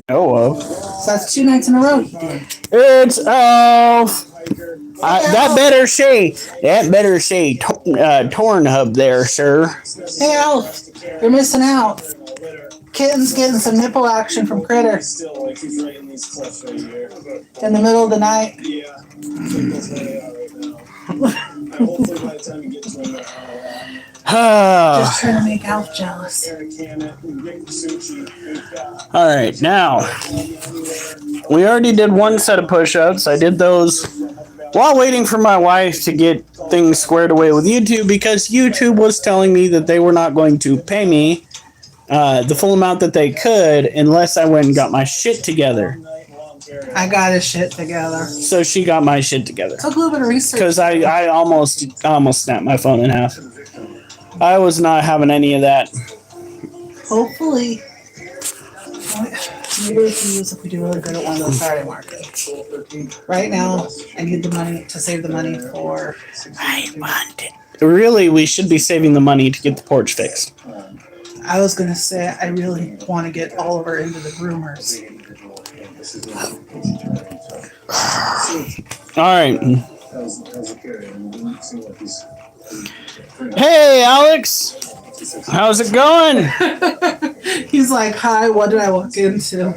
know of. So that's 2 nights in a row he did. It's that better say torn hub there, sir. Hey Alf, you're missing out. Kitten's getting some nipple action from Critter in the middle of the night. Just trying to make Alf jealous. All right, now we already did one set of push-ups. I did those while waiting for my wife to get things squared away with YouTube, because YouTube was telling me that they were not going to pay me the full amount that they could unless I went and got my shit together. I got his shit together. So she got my shit together. Took a little bit of research. Because I almost snapped my phone in half. I was not having any of that. Hopefully. Maybe we can use if we do really good at one of those Saturday markets. Right now, I need the money to save the money for... I want it. Really, we should be saving the money to get the porch fixed. I was going to say, I really want to get Oliver into the groomers. Alright. Hey, Alex! How's it going? He's like, hi, what did I walk into?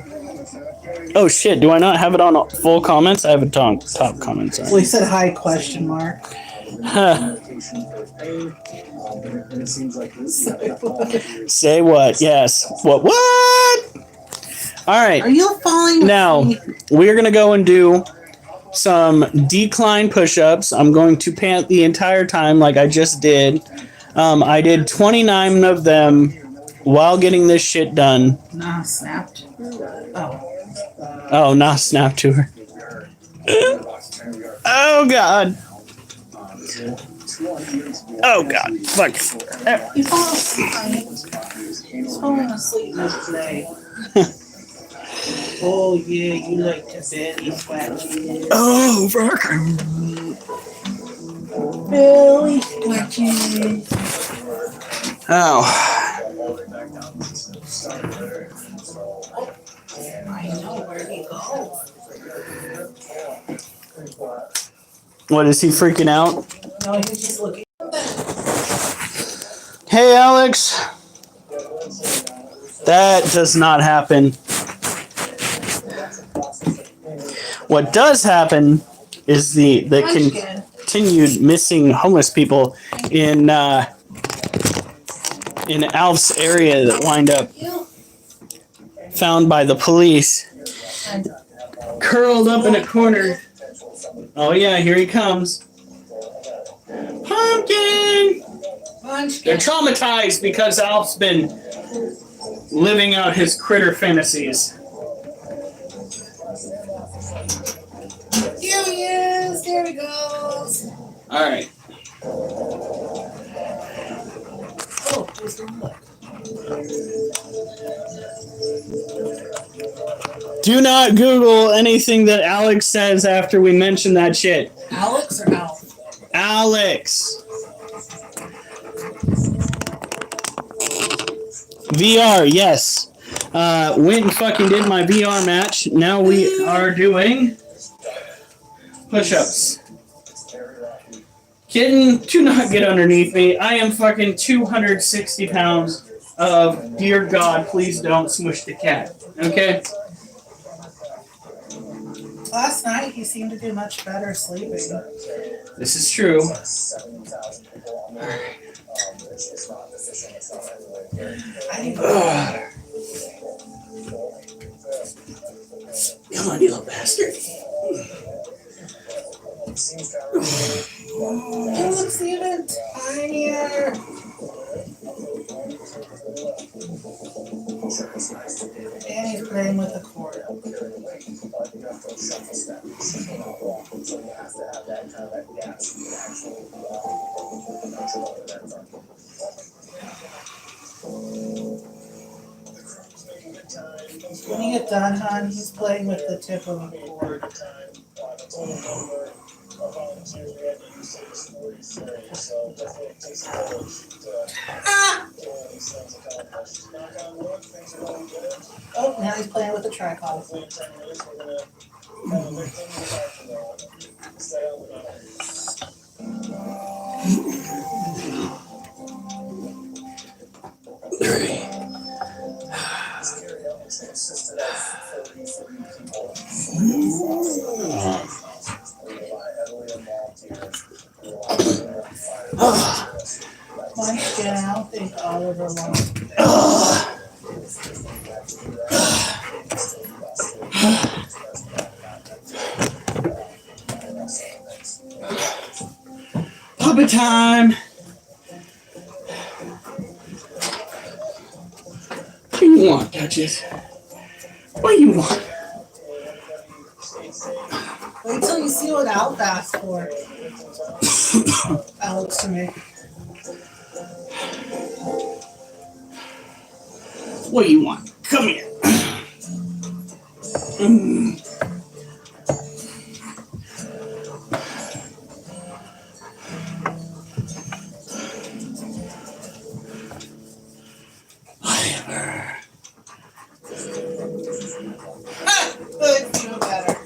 Oh shit, do I not have it on full comments? I have it on top comments. Well, he said hi, question mark. Huh. Say what? Yes. What? Alright. Are you falling Now, we're going to go and do some decline push-ups. I'm going to pant the entire time like I just did. I did 29 of them while getting this shit done. Nah, snapped. Oh, nah, snapped to her. Oh, God. Oh, God. Fuck. He's falling asleep. He's falling asleep today. Oh, yeah, you like to belly scratching. Oh, fuck. Belly scratching. Oh. I know, where'd he go? What, is he freaking out? No, he's just looking. Hey, Alex. That does not happen. What does happen is the continued missing homeless people in Alf's area that wind up found by the police, curled up in a corner. Oh yeah, here he comes. Pumpkin! They're traumatized because Alf's been living out his critter fantasies. Here he is. There he goes. All right. Oh, here's the look. Do not Google anything that Alex says after we mention that shit. Alex or Alf? Alex. VR, yes. Went and fucking did my VR match. Now we are doing push-ups. Kitten, do not get underneath me. I am fucking 260 pounds of, dear God, please don't smush the cat. Okay? Last night he seemed to do much better sleeping. This is true. Come on, you little bastard. He looks even tinier. And he's playing with the cord. When you get done, hon, he's playing with the tip of the cord. Ah! Oh, now he's playing with the tripod. Why don't you I don't think Oliver wants to. Puppet time. What do you want, Duchess? What do you want? Wait till you see what Alf asked for. Alex to me. What do you want? Come here. Whatever. Good, feel better.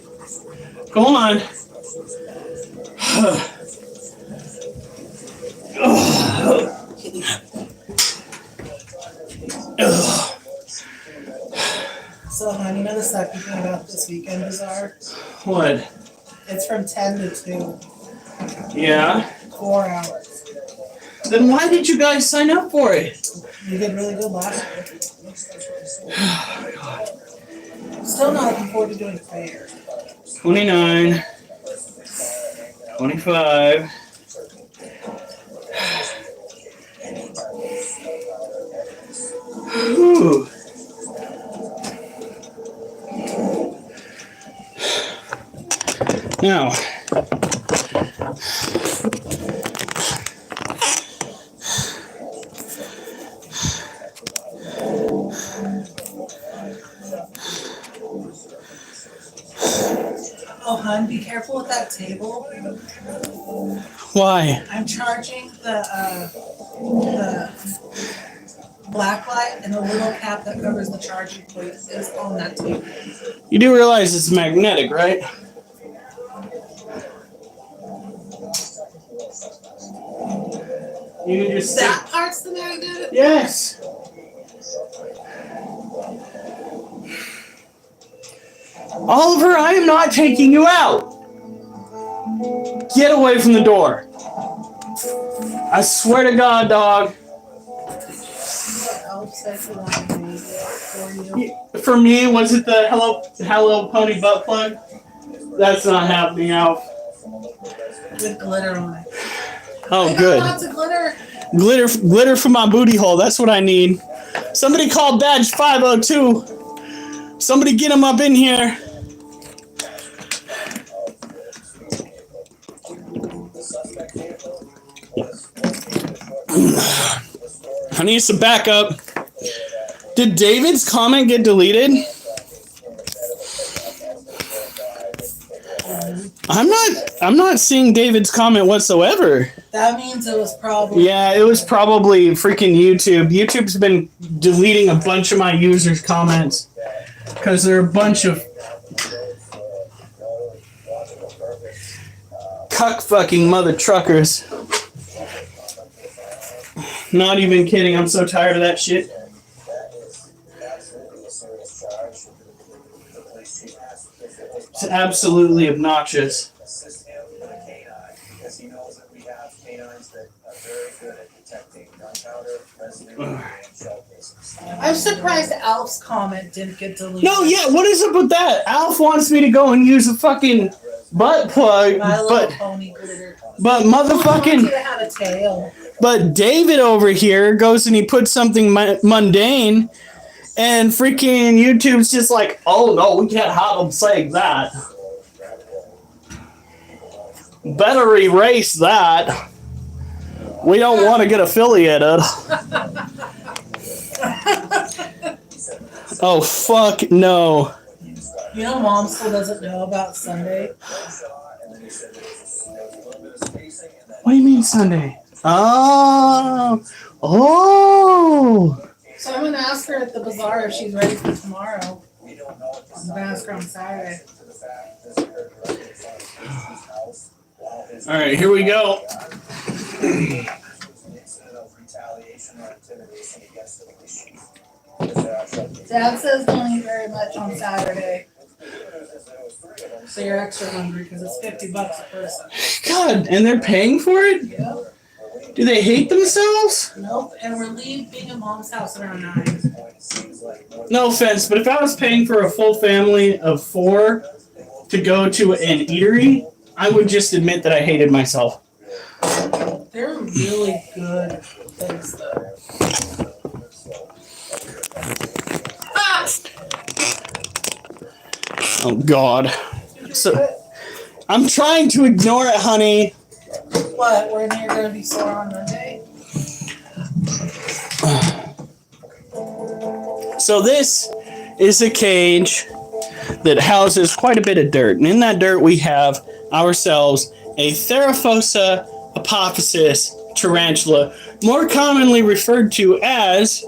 Go on. So, honey, you know the second thing about this weekend bizarre? What? It's from 10 to 2. Yeah. 4 hours. Then why did you guys sign up for it? You did really good last year. Still not looking forward to doing fair. 29. 25. Ooh. Now, Oh, hon, be careful with that table. why? I'm charging the black light, and the little cap that covers the charging point is on that table. You do realize it's magnetic, right? You can just That part's the magnet? Yes. Oliver, I am not taking you out. Get away from the door. I swear to God, dog. Elf said he wanted me for you. For me, was it the Hello Pony butt plug? That's not happening, Alf. With glitter on it. Oh, I got good. lots of glitter. Glitter for my booty hole. That's what I need. Somebody call badge 502. Somebody get him up in here. I need some backup. Did David's comment get deleted? I'm not seeing David's comment whatsoever. That means it was probably. Yeah, it was probably freaking YouTube. YouTube's been deleting a bunch of my users' comments because they're a bunch of cuck fucking mother truckers. Not even kidding. I'm so tired of that shit. It's absolutely obnoxious. I'm surprised Alf's comment didn't get deleted. No, yeah, what is up with that? Alf wants me to go and use a fucking butt plug, My Little Pony glitter. but Who wants motherfucking, you to have a tail? but David over here goes and he puts something mundane, and freaking YouTube's just like, oh no, we can't have them saying that. Better erase that. We don't want to get affiliated. Oh, fuck no. You know, Mom still doesn't know about Sunday. What do you mean Sunday? Oh. So I'm gonna ask her at the bazaar if she's ready for tomorrow. I'm gonna ask her on Saturday. All right, here we go. Dad says don't eat very much on Saturday. So you're extra hungry because it's $50 a person. God, and they're paying for it? Yep. Do they hate themselves? Nope. And we're leaving at Mom's house around 9. No offense, but if I was paying for a full family of 4 to go to an eatery, I would just admit that I hated myself. They're really good things, though. Ah! Oh, God. So, I'm trying to ignore it, honey. What? We're near going to be sore on Monday? So this is a cage that houses quite a bit of dirt. And in that dirt we have ourselves a Theraphosa apophysis tarantula, more commonly referred to as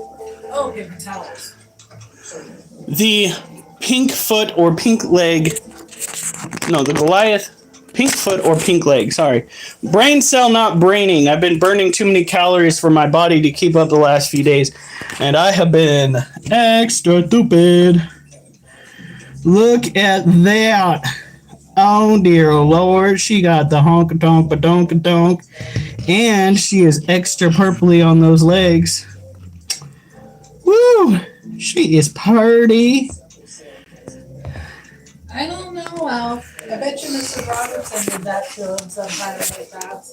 paper towels. the pink foot or pink leg. No, the Goliath. Pink foot or pink leg, sorry. Brain cell not braining. I've been burning too many calories for my body to keep up the last few days. And I have been extra stupid. Look at that. Oh dear Lord. She got the honk-a-tonk-a-donk-a-donk. And she is extra purpley on those legs. Woo! She is party. I don't know, Alf. I bet you Mr. Robertson did that to him sometime like that.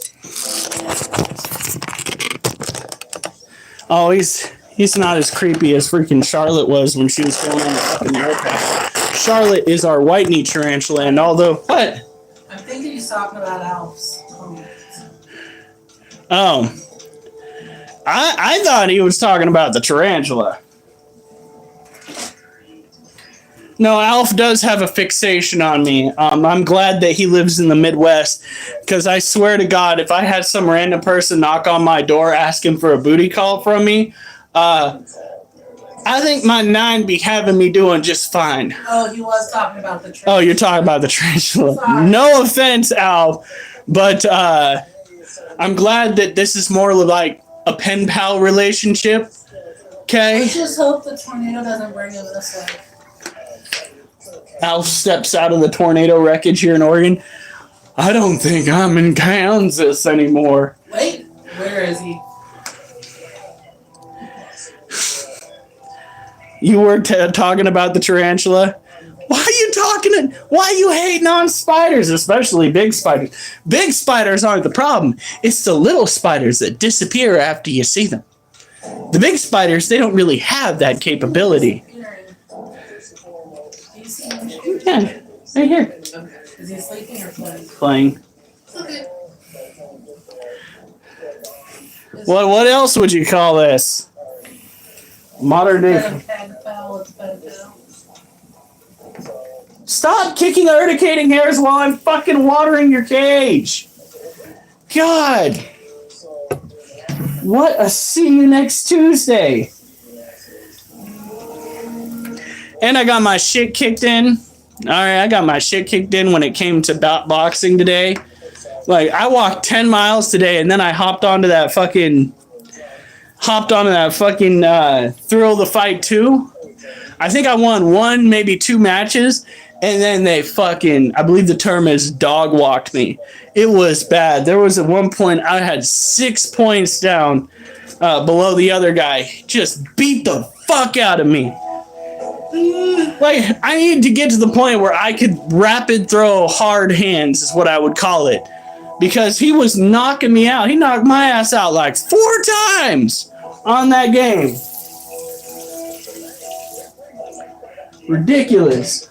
Oh, he's not as creepy as freaking Charlotte was when she was filming the fucking aircraft. Charlotte is our white knee tarantula, and although what? I'm thinking he's talking about Alf's. Oh, I thought he was talking about the tarantula. No, Alf does have a fixation on me. I'm glad that he lives in the Midwest, because I swear to God, if I had some random person knock on my door asking for a booty call from me, I think my 9 be having me doing just fine. Oh, he was talking about the tarantula. Oh, you're talking about the tarantula. Sorry. No offense, Alf, but I'm glad that this is more like a pen pal relationship. Okay? Let's just hope the tornado doesn't bring him this way. Alf steps out of the tornado wreckage here in Oregon. I don't think I'm in Kansas anymore. Wait, where is he? You were talking about the tarantula? Why are you hating on spiders, especially big spiders? Big spiders aren't the problem. It's the little spiders that disappear after you see them. The big spiders, they don't really have that capability. Yeah, right here. Okay. Is he sleeping or playing? Playing. Okay. What else would you call this? Modern day. Stop kicking urticating hairs while I'm fucking watering your cage. God. What a see you next Tuesday. And I got my shit kicked in. Alright, I got my shit kicked in when it came to boxing today. Like, I walked 10 miles today and then I hopped onto that fucking Thrill of the Fight 2. I think I won 1, maybe 2 matches. And then they fucking, I believe the term is dog walked me. It was bad. There was at one point I had 6 points down below the other guy. Just beat the fuck out of me. Like, I need to get to the point where I could rapid throw hard hands is what I would call it. Because he was knocking me out. He knocked my ass out like 4 times on that game. Ridiculous.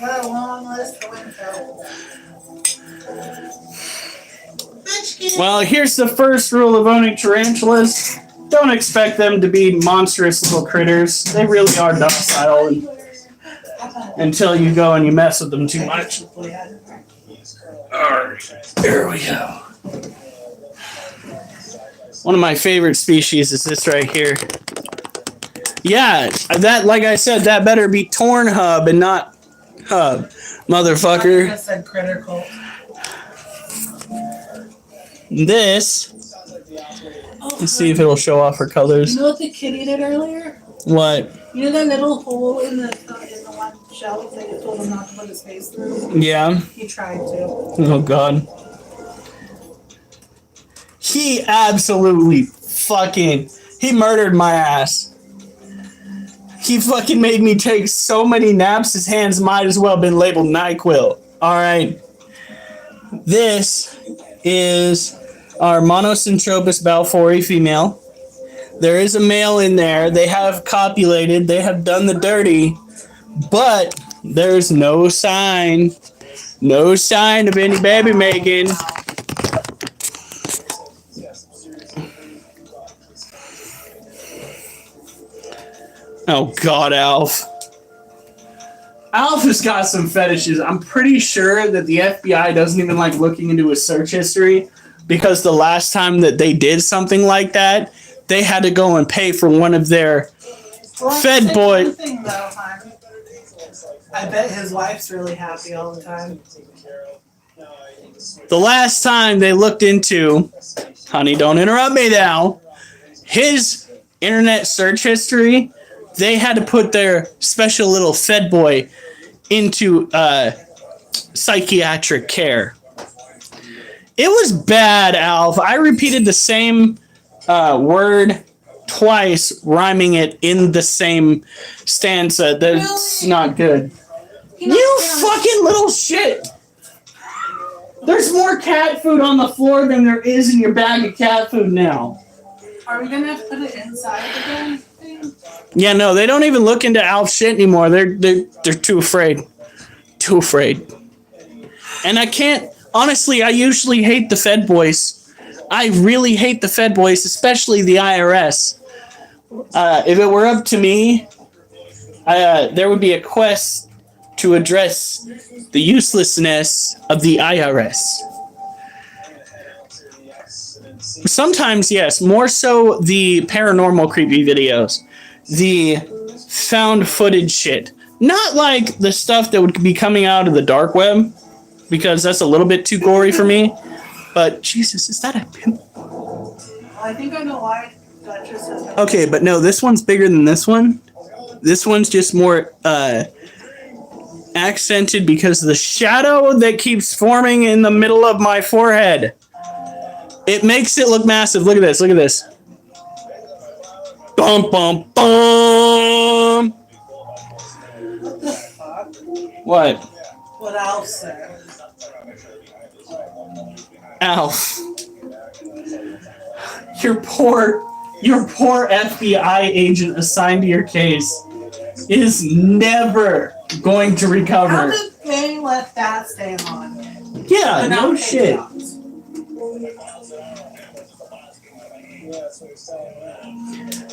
Got a long list of info. Well, here's the first rule of owning tarantulas. Don't expect them to be monstrous little critters. They really are docile. until you go and you mess with them too much. Alright, there we go. One of my favorite species is this right here. Yeah, that, like I said, that better be torn hub and not hub, motherfucker. I said critter cult. This, let's see if it'll show off her colors. You know what the kitty did earlier? What? You know that little hole in the one shelf that you told him not to put his face through? Yeah. He tried to. Oh, God. He absolutely he murdered my ass. He fucking made me take so many naps, his hands might as well have been labeled NyQuil. Alright. This is our Monosyntropus balfouri female. There is a male in there. They have copulated. They have done the dirty. But there's no sign of any baby making. Oh, God, Alf. Alf has got some fetishes. I'm pretty sure that the FBI doesn't even like looking into his search history because the last time that they did something like that, they had to go and pay for one of their fed boys. I bet his wife's really happy all the time. The last time they looked into, honey, don't interrupt me now, his internet search history, they had to put their special little fed boy into psychiatric care. It was bad, Alf. I repeated the same word twice, rhyming it in the same stanza. That's not good. You fucking little shit! There's more cat food on the floor than there is in your bag of cat food now. Are we gonna have to put it inside the damn thing? Yeah, no, they don't even look into Alf's shit anymore. They're too afraid. Too afraid. And I can't, honestly, I usually hate the Fed boys. I really hate the Fed boys, especially the IRS. If it were up to me, there would be a quest to address the uselessness of the IRS. Sometimes, yes, more so the paranormal creepy videos. The found footage shit. Not like the stuff that would be coming out of the dark web, because that's a little bit too gory for me. But, Jesus, is that a pimple? I think I know why Duchess is... Okay, but no, this one's bigger than this one. This one's just more accented because of the shadow that keeps forming in the middle of my forehead. It makes it look massive. Look at this. Look at this. Bum, bum, bum. What the fuck? What? What Alf said. Alf. Your poor FBI agent assigned to your case is never going to recover. How did they let that stay on? Yeah, no shit.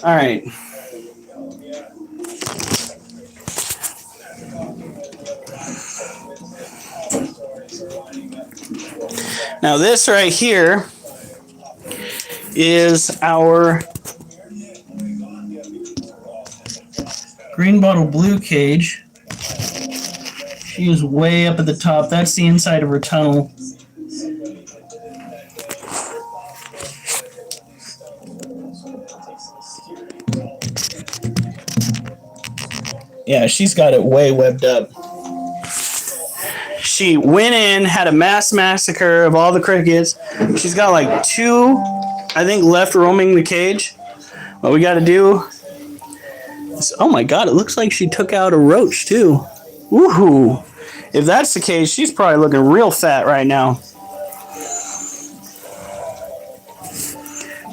All right. Now this right here is our green bottle blue cage. She is way up at the top. That's the inside of her tunnel. Yeah, she's got it way webbed up. She went in, had a mass massacre of all the crickets. She's got like 2, I think, left roaming the cage. What we got to do is, oh my God, it looks like she took out a roach too. Woohoo! If that's the case, she's probably looking real fat right now.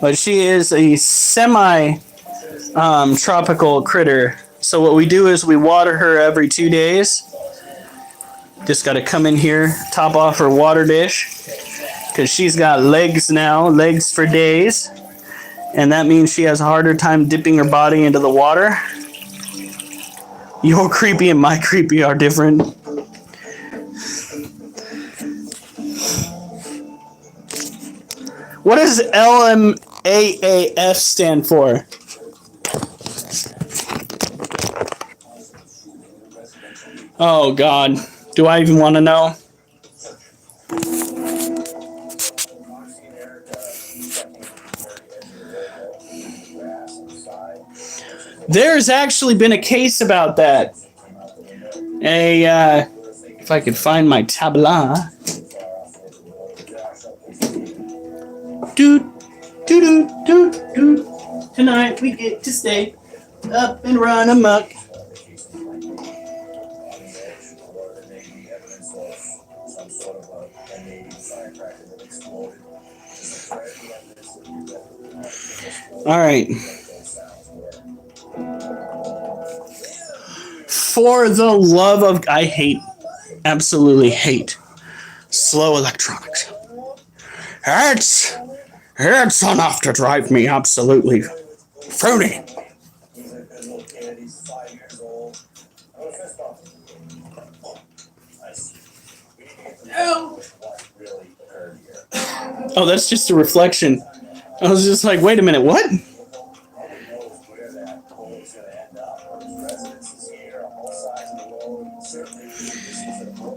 But she is a semi-tropical critter. So what we do is we water her every 2 days. Just got to come in here, top off her water dish, because she's got legs now, legs for days. And that means she has a harder time dipping her body into the water. Your creepy and my creepy are different. What does LMAAF stand for? Oh, God. Do I even want to know? There's actually been a case about that. If I could find my tabla. Doot, doot, doot, doot, doot. Tonight we get to stay up and run amok. All right. For the love of, absolutely hate slow electronics. It's enough to drive me absolutely phony. Oh, that's just a reflection. I was just like, wait a minute, what?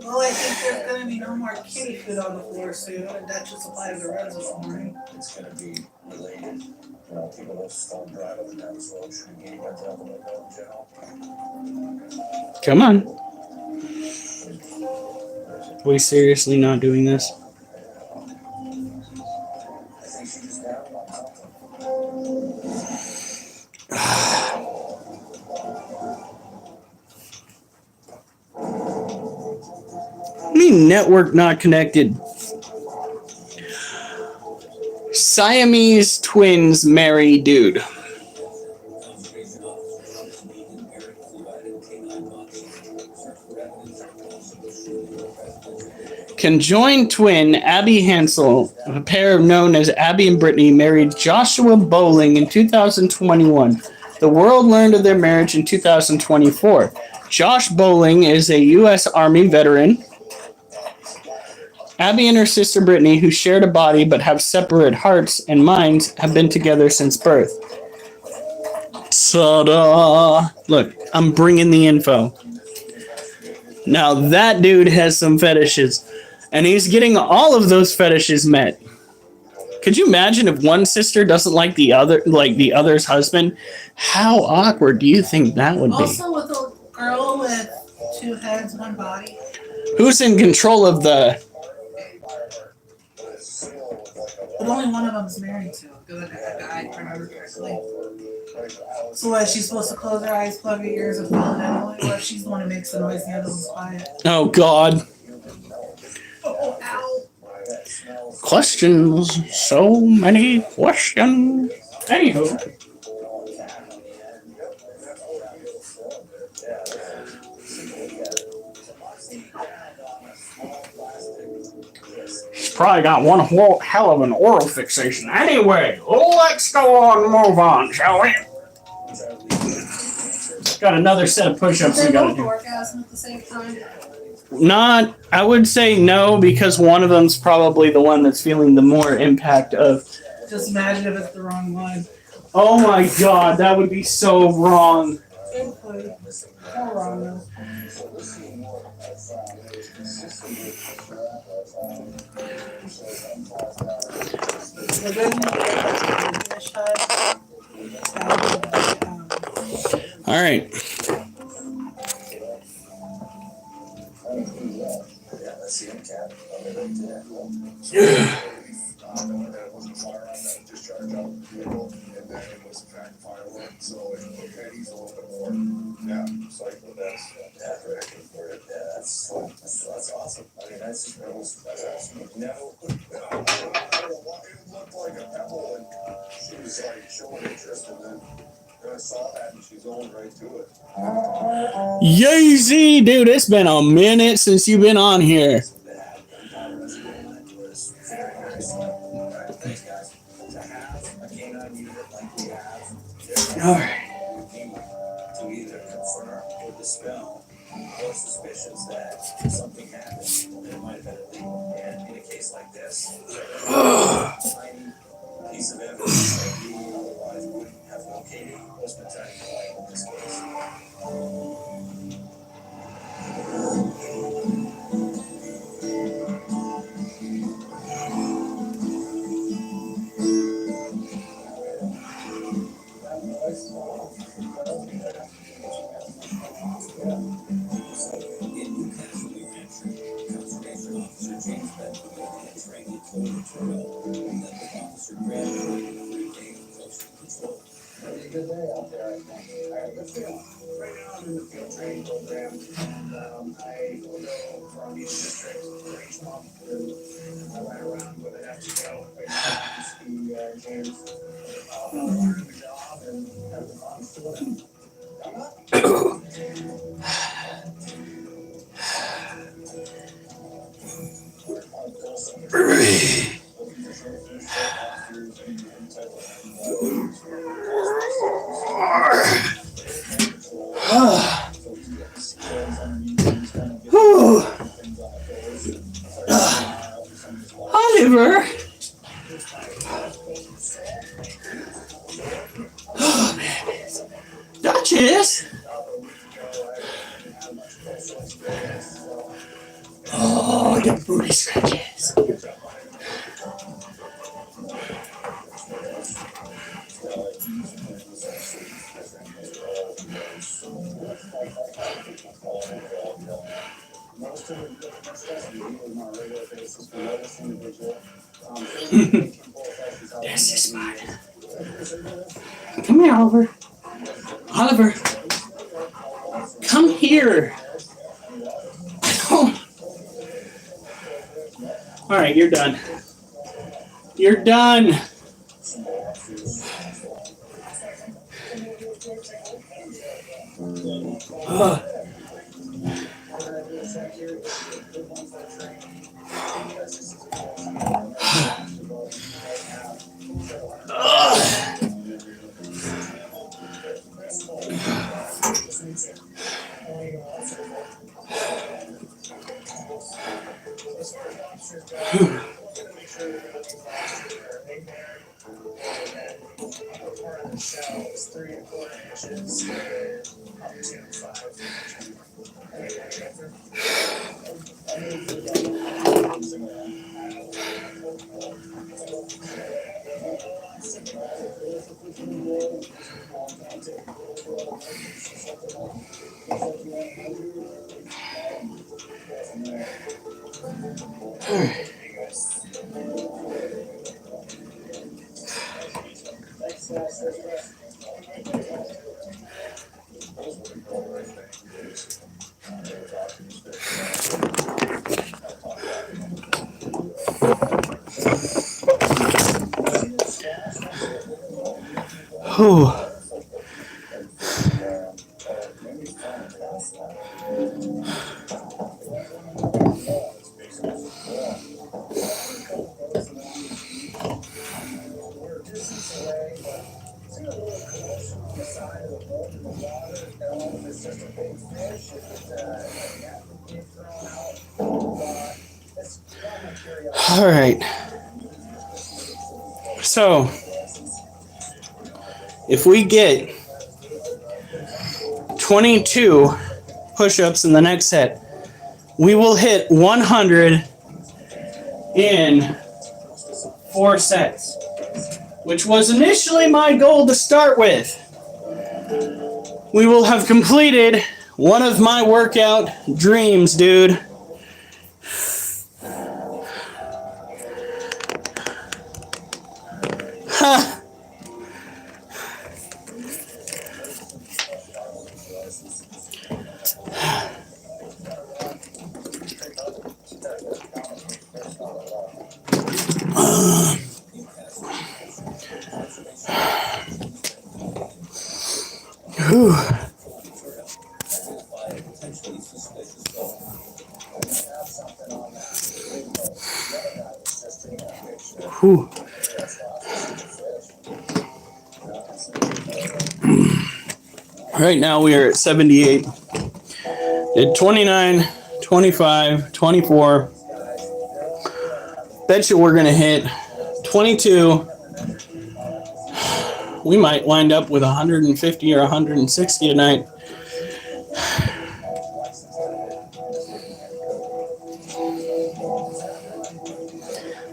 Well, I think there's going to be no more kitty food on the floor soon, and that should supply the reds this morning. It's going to be related. People will start driving down this road, shooting game guns out the window in general. Come on. Are we seriously not doing this? I mean, network not connected. Siamese twins marry dude. Conjoined twin Abby Hansel, a pair known as Abby and Brittany, married Joshua Bowling in 2021. The world learned of their marriage in 2024. Josh Bowling is a U.S. Army veteran. Abby and her sister Brittany, who shared a body but have separate hearts and minds, have been together since birth. Ta-da! Look, I'm bringing the info. Now that dude has some fetishes, and he's getting all of those fetishes met. Could you imagine if one sister doesn't like the other's husband? How awkward do you think that would be? Also, with a girl with two heads, one body. Who's in control of the? But only one of them is married to. Because I remember correctly. So what? She's supposed to close her eyes, plug her ears, and feel it anyway? Or if she's the one who makes the noise, the other one's quiet. Oh God. Oh, ow. Questions. So many questions. Anywho. He's probably got one hell of an oral fixation. Anyway, let's go on and move on, shall we? Got another set of push-ups we gotta do. Orgasm at the same time? Not, I would say no, because one of them's probably the one that's feeling the more impact of. Just imagine if it's the wrong one. Oh my God, that would be so wrong. How wrong though. All right. That's awesome. I mean, that's no. It looked like a pebble, and she was like showing interest, and then I saw that, and she's going right to it. Yeezy, dude, it's been a minute since you've been on here. All right. dispel or suspicions that something happened, that it might have been illegal. And in a case like this, tiny piece of evidence that we otherwise wouldn't have located was potentially in this case. Having a good day out there, I think. I have a good feeling. Right now, I'm in the field training program, and I will go from each district for each month. And I ride around with an FTO, ski games, learn the job, and have the fun doing it. I'm not. Oliver. Oh, man. Duchess. Oh, the booty scratches. There's this spot. Come here, Oliver. Oliver. Come here. All right, you're done. You're done. Ugh. Whew. All right. So, if we get 22 push-ups in the next set, we will hit 100 in 4 sets, which was initially my goal to start with. We will have completed one of my workout dreams, dude. Ha! Whew. Whew. Right now we are at 78. Did 29, 25, 24. Bet you we're going to hit 22. We might wind up with 150 or 160 tonight.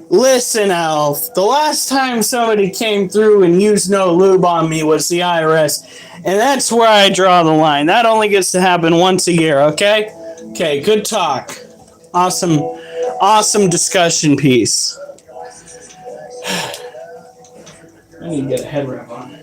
Listen, Alf, the last time somebody came through and used no lube on me was the IRS. And that's where I draw the line. That only gets to happen once a year, okay? Okay, good talk. Awesome discussion piece. I need to get a head wrap on.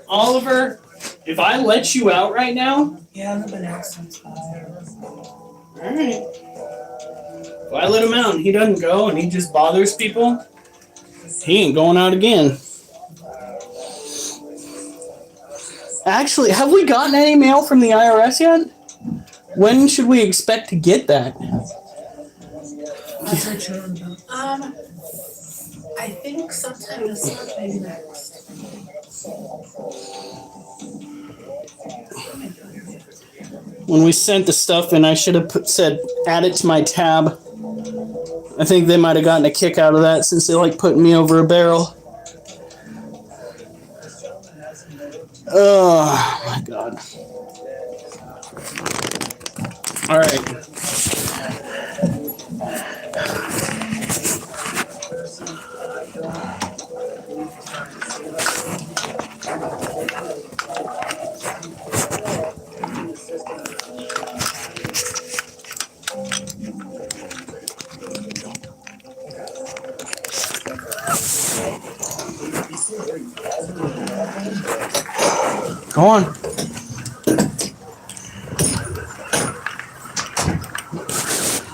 Oliver, if I let you out right now, Yeah, the banana sounds fine. alright. If I let him out and he doesn't go and he just bothers people, he ain't going out again. Actually, have we gotten any mail from the IRS yet? When should we expect to get that? I think sometime this month, maybe next. When we sent the stuff in, I should have said add it to my tab. I think they might have gotten a kick out of that since they like putting me over a barrel. Oh my god. All right. Go on.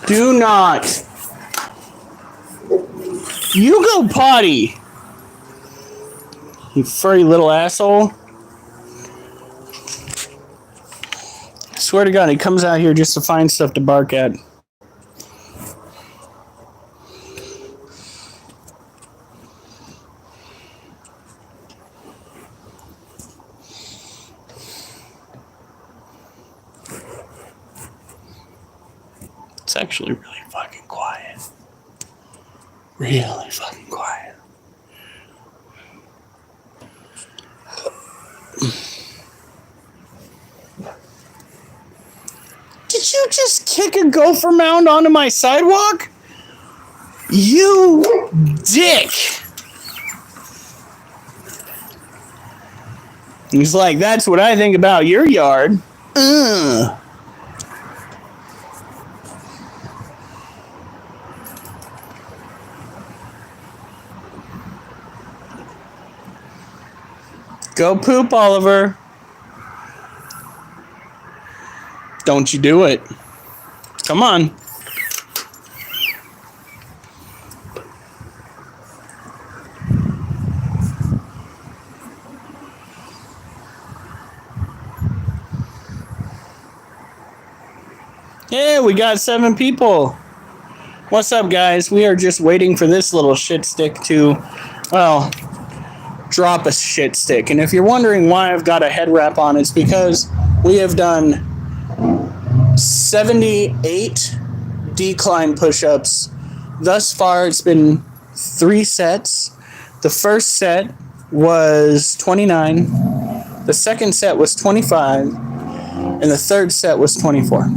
Do not. You go potty. You furry little asshole. I swear to God, he comes out here just to find stuff to bark at. It's actually really fucking quiet. Really fucking quiet. Did you just kick a gopher mound onto my sidewalk? You dick! He's like, that's what I think about your yard. Ugh. Go poop, Oliver. Don't you do it. Come on. Yeah, we got 7 people. What's up, guys? We are just waiting for this little shit stick to, well, drop a shit stick. And if you're wondering why I've got a head wrap on, it's because we have done 78 decline push-ups. Thus far, it's been 3 sets. The first set was 29. The second set was 25. And the third set was 24.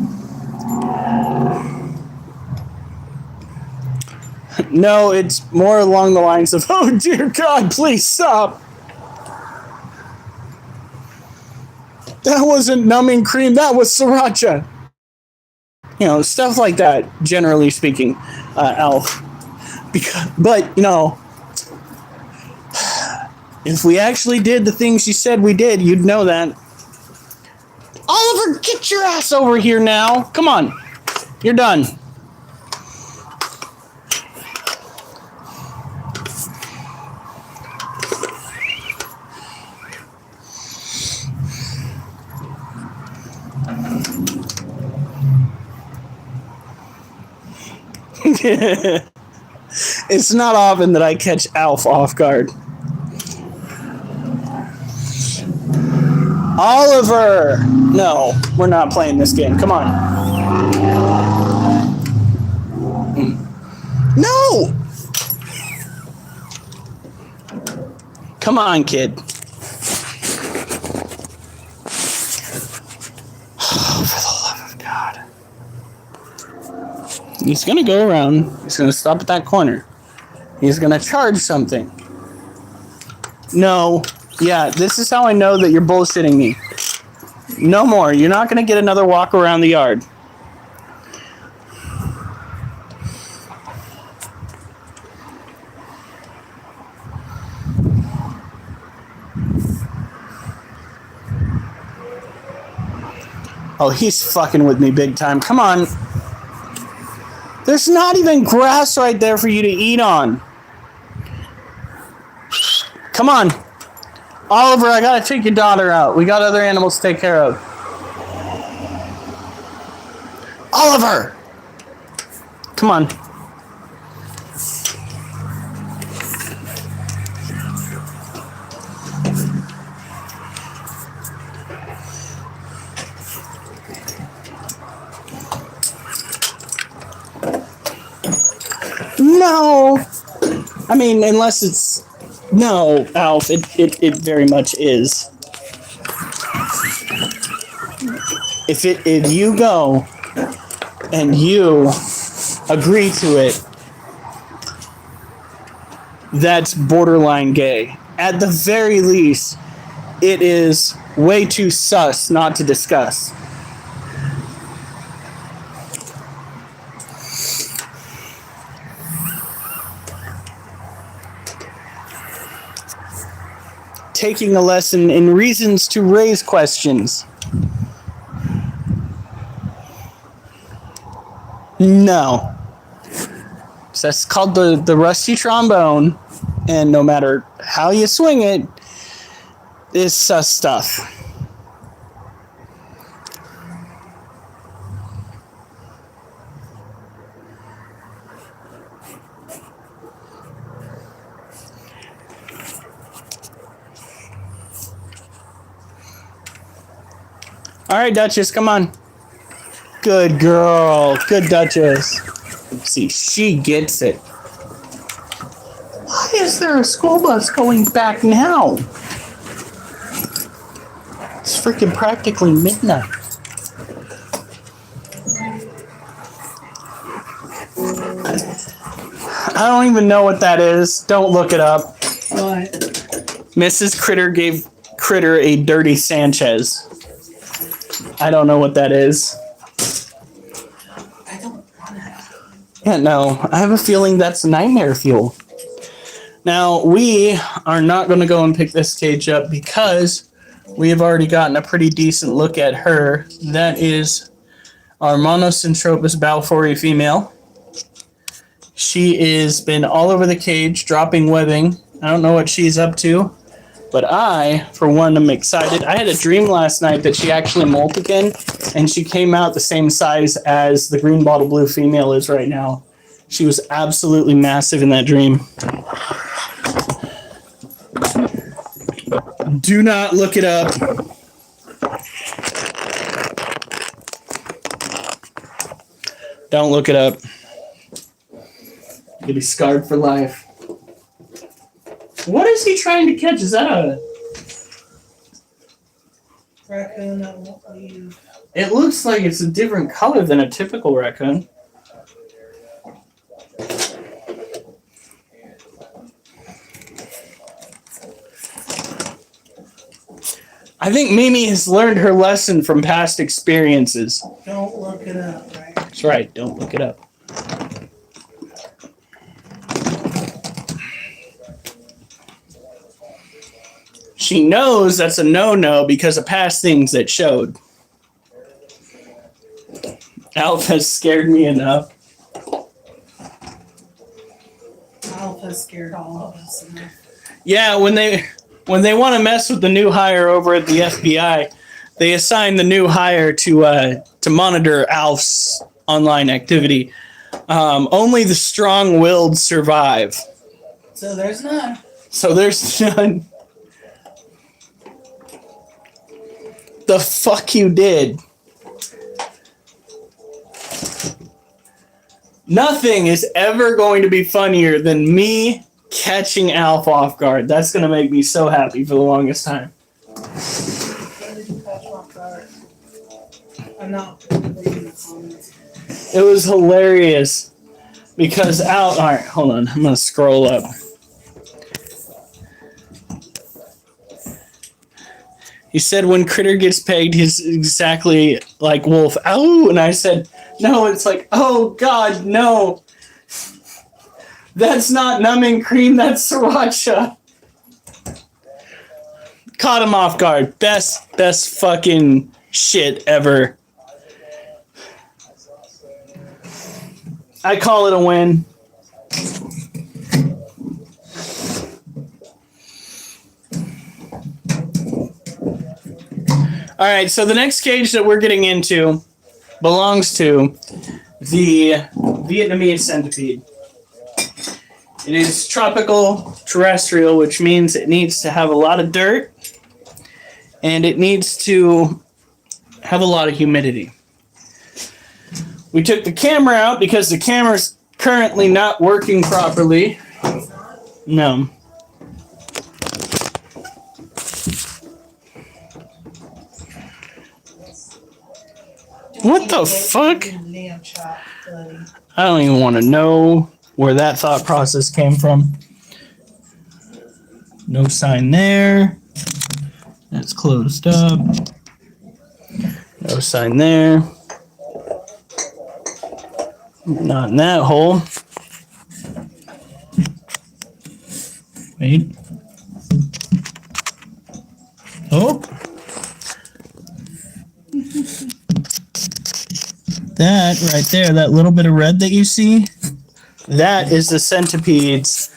No, it's more along the lines of, oh dear God, please stop. That wasn't numbing cream, that was sriracha. You know, stuff like that, generally speaking, Alf. But, you know, if we actually did the things you said we did, you'd know that. Oliver, get your ass over here now. Come on. You're done. It's not often that I catch Alf off guard. Oliver! No, we're not playing this game. Come on. No! Come on, kid. Oh, for the love of God. He's going to go around. He's going to stop at that corner. He's going to charge something. No. Yeah, this is how I know that you're bullshitting me. No more. You're not going to get another walk around the yard. Oh, he's fucking with me big time. Come on. There's not even grass right there for you to eat on. Come on. Oliver, I gotta take your daughter out. We got other animals to take care of. Oliver! Come on. No! I mean, unless it's... No, Alf, it very much is. If you go and you agree to it, that's borderline gay. At the very least, it is way too sus not to discuss. Taking a lesson in reasons to raise questions. No. So that's called the rusty trombone, and no matter how you swing it, it's sus stuff. All right, Duchess, come on. Good girl. Good Duchess. Let's see, she gets it. Why is there a school bus going back now? It's freaking practically midnight. I don't even know what that is. Don't look it up. What? Mrs. Critter gave Critter a dirty Sanchez. I don't know what that is. I don't want it. Yeah, no. I have a feeling that's nightmare fuel. Now, we are not going to go and pick this cage up because we have already gotten a pretty decent look at her. That is our Monocentropas balfouri female. She has been all over the cage, dropping webbing. I don't know what she's up to. But I, for one, am excited. I had a dream last night that she actually molt again, and she came out the same size as the green bottle blue female is right now. She was absolutely massive in that dream. Do not look it up. Don't look it up. You'll be scarred for life. What is he trying to catch? Is that a... Raccoon that won't leave. It looks like it's a different color than a typical raccoon. I think Mimi has learned her lesson from past experiences. Don't look it up, right? That's right, don't look it up. She knows that's a no-no because of past things that showed. Alf has scared me enough. Alpha scared all of us. Yeah, when they want to mess with the new hire over at the FBI, they assign the new hire to monitor Alf's online activity. Only the strong-willed survive. So there's none. So there's none. The fuck you did. Nothing is ever going to be funnier than me catching Alf off guard. That's going to make me so happy for the longest time. How did you catch off guard? I'm not reading the comments. It was hilarious because Alf. All right, hold on. I'm going to scroll up. He said when Critter gets pegged, he's exactly like Wolf. Ow! And I said, no, it's like, oh, God, no. That's not numbing cream, that's sriracha. Caught him off guard. Best fucking shit ever. I call it a win. All right, so the next cage that we're getting into belongs to the Vietnamese centipede. It is tropical terrestrial, which means it needs to have a lot of dirt and it needs to have a lot of humidity. We took the camera out because the camera's currently not working properly. No. What the fuck? I don't even want to know where that thought process came from. No sign there. That's closed up. No sign there. Not in that hole. Wait. Oh. That right there, that little bit of red that you see, that is the centipede's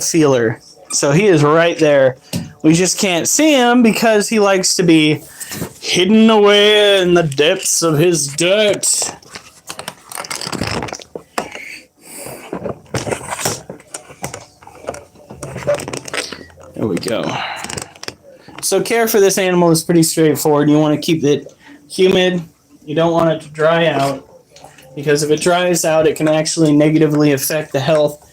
feeler. So he is right there. We just can't see him because he likes to be hidden away in the depths of his dirt. There we go. So care for this animal is pretty straightforward. You want to keep it humid. You don't want it to dry out, because if it dries out, it can actually negatively affect the health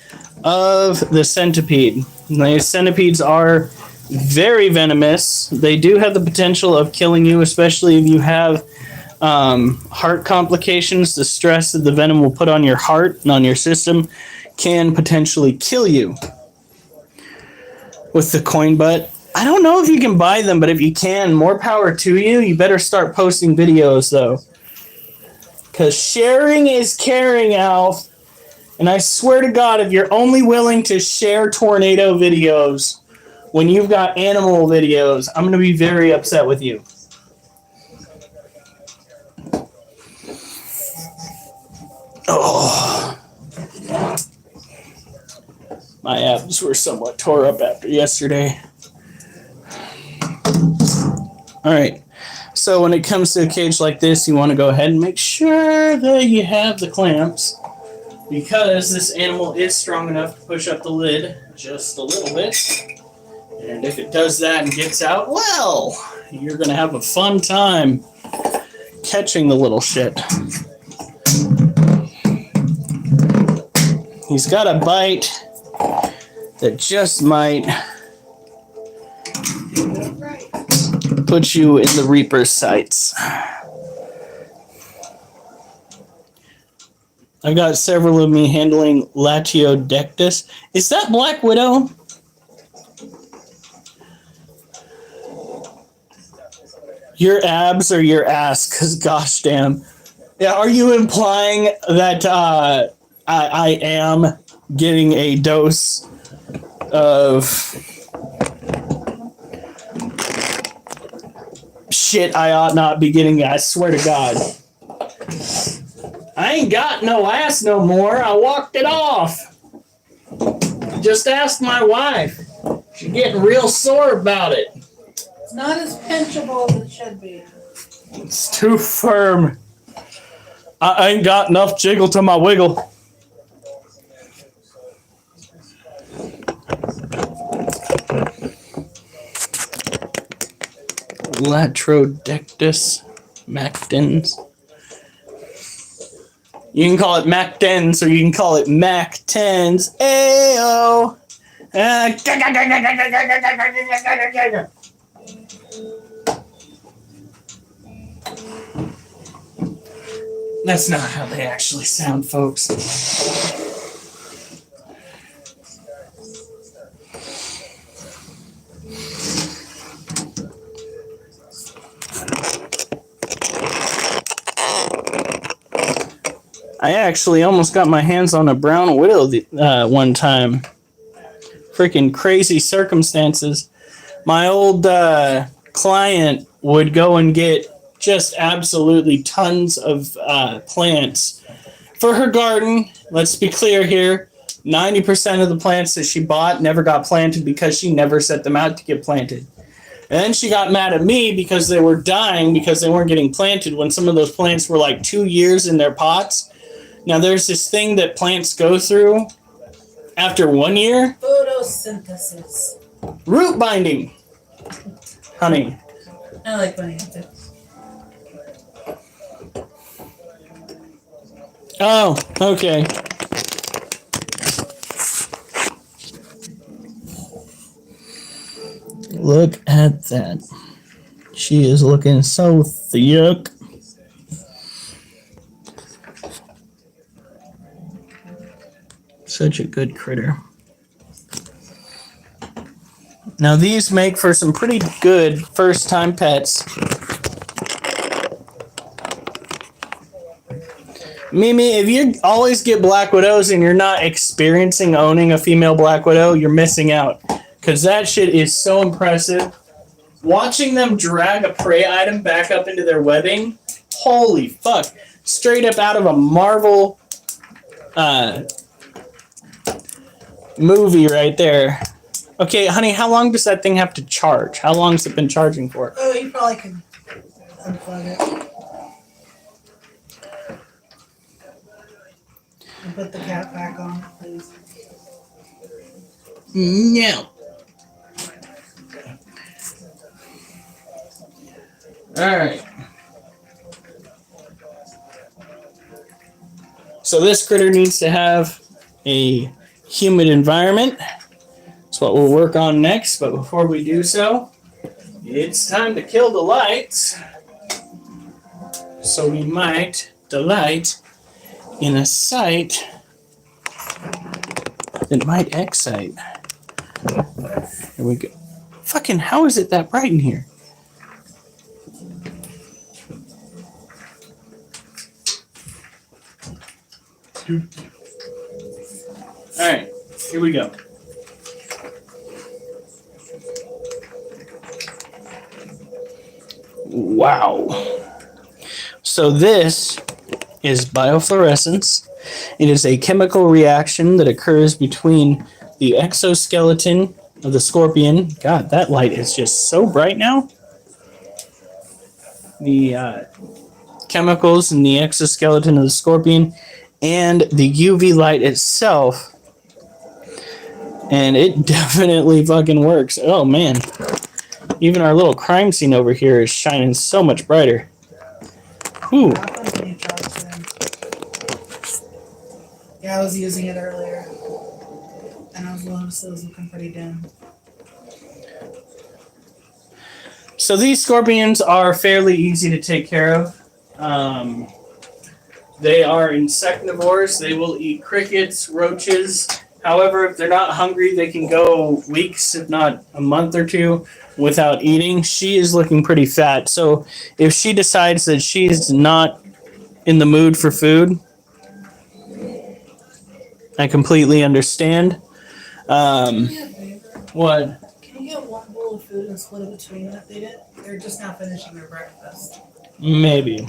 of the centipede. The centipedes are very venomous. They do have the potential of killing you, especially if you have heart complications. The stress that the venom will put on your heart and on your system can potentially kill you. With the coin butt, I don't know if you can buy them, but if you can, more power to you. You better start posting videos, though. Because sharing is caring, Alf. And I swear to God, if you're only willing to share tornado videos when you've got animal videos, I'm going to be very upset with you. Oh. My abs were somewhat tore up after yesterday. All right, so when it comes to a cage like this, you want to go ahead and make sure that you have the clamps, because this animal is strong enough to push up the lid just a little bit. And if it does that and gets out, well, you're going to have a fun time catching the little shit. He's got a bite that just might put you in the Reaper's sights. I've got several of me handling Latiodectus. Is that Black Widow? Your abs or your ass? Because gosh damn. Yeah, are you implying that I am getting a dose of shit I ought not be getting? I swear to God. I ain't got no ass no more. I walked it off. Just ask my wife. She's getting real sore about it. It's not as pinchable as it should be. It's too firm. I ain't got enough jiggle to my wiggle. Latrodectus mactens. You can call it mactens or you can call it mac10s. Ayo! That's not how they actually sound, folks. I actually almost got my hands on a brown widow one time. Freaking crazy circumstances. My old client would go and get just absolutely tons of plants for her garden. Let's be clear here. 90% of the plants that she bought never got planted because she never set them out to get planted. And then she got mad at me because they were dying because they weren't getting planted when some of those plants were like 2 years in their pots. Now, there's this thing that plants go through after 1 year. Photosynthesis. Root binding. Honey. I like when you have to. Oh, okay. Look at that. She is looking so thick. Such a good critter. Now these make for some pretty good first-time pets. Mimi, if you always get black widows and you're not experiencing owning a female black widow, you're missing out. Because that shit is so impressive. Watching them drag a prey item back up into their webbing, holy fuck. Straight up out of a Marvel movie right there. Okay, honey, how long does that thing have to charge? How long has it been charging for? Oh, you probably could unplug it. And put the cap back on, please. No. Alright. So this critter needs to have a humid environment. That's what we'll work on next, but before we do so, it's time to kill the lights. So we might delight in a sight that might excite. Here we go. Fucking, how is it that bright in here? Alright, here we go. Wow. So this is biofluorescence. It is a chemical reaction that occurs between the exoskeleton of the scorpion. God, that light is just so bright now. The chemicals in the exoskeleton of the scorpion and the UV light itself. And it definitely fucking works. Oh, man. Even our little crime scene over here is shining so much brighter. Whew. Yeah, I was using it earlier. And I was looking pretty dim. So these scorpions are fairly easy to take care of. They are insectivores. They will eat crickets, roaches. However, if they're not hungry, they can go weeks, if not a month or two, without eating. She is looking pretty fat. So if she decides that she's not in the mood for food, I completely understand. What? Can you get one bowl of food and split it between them if they did? They're just now finishing their breakfast. Maybe.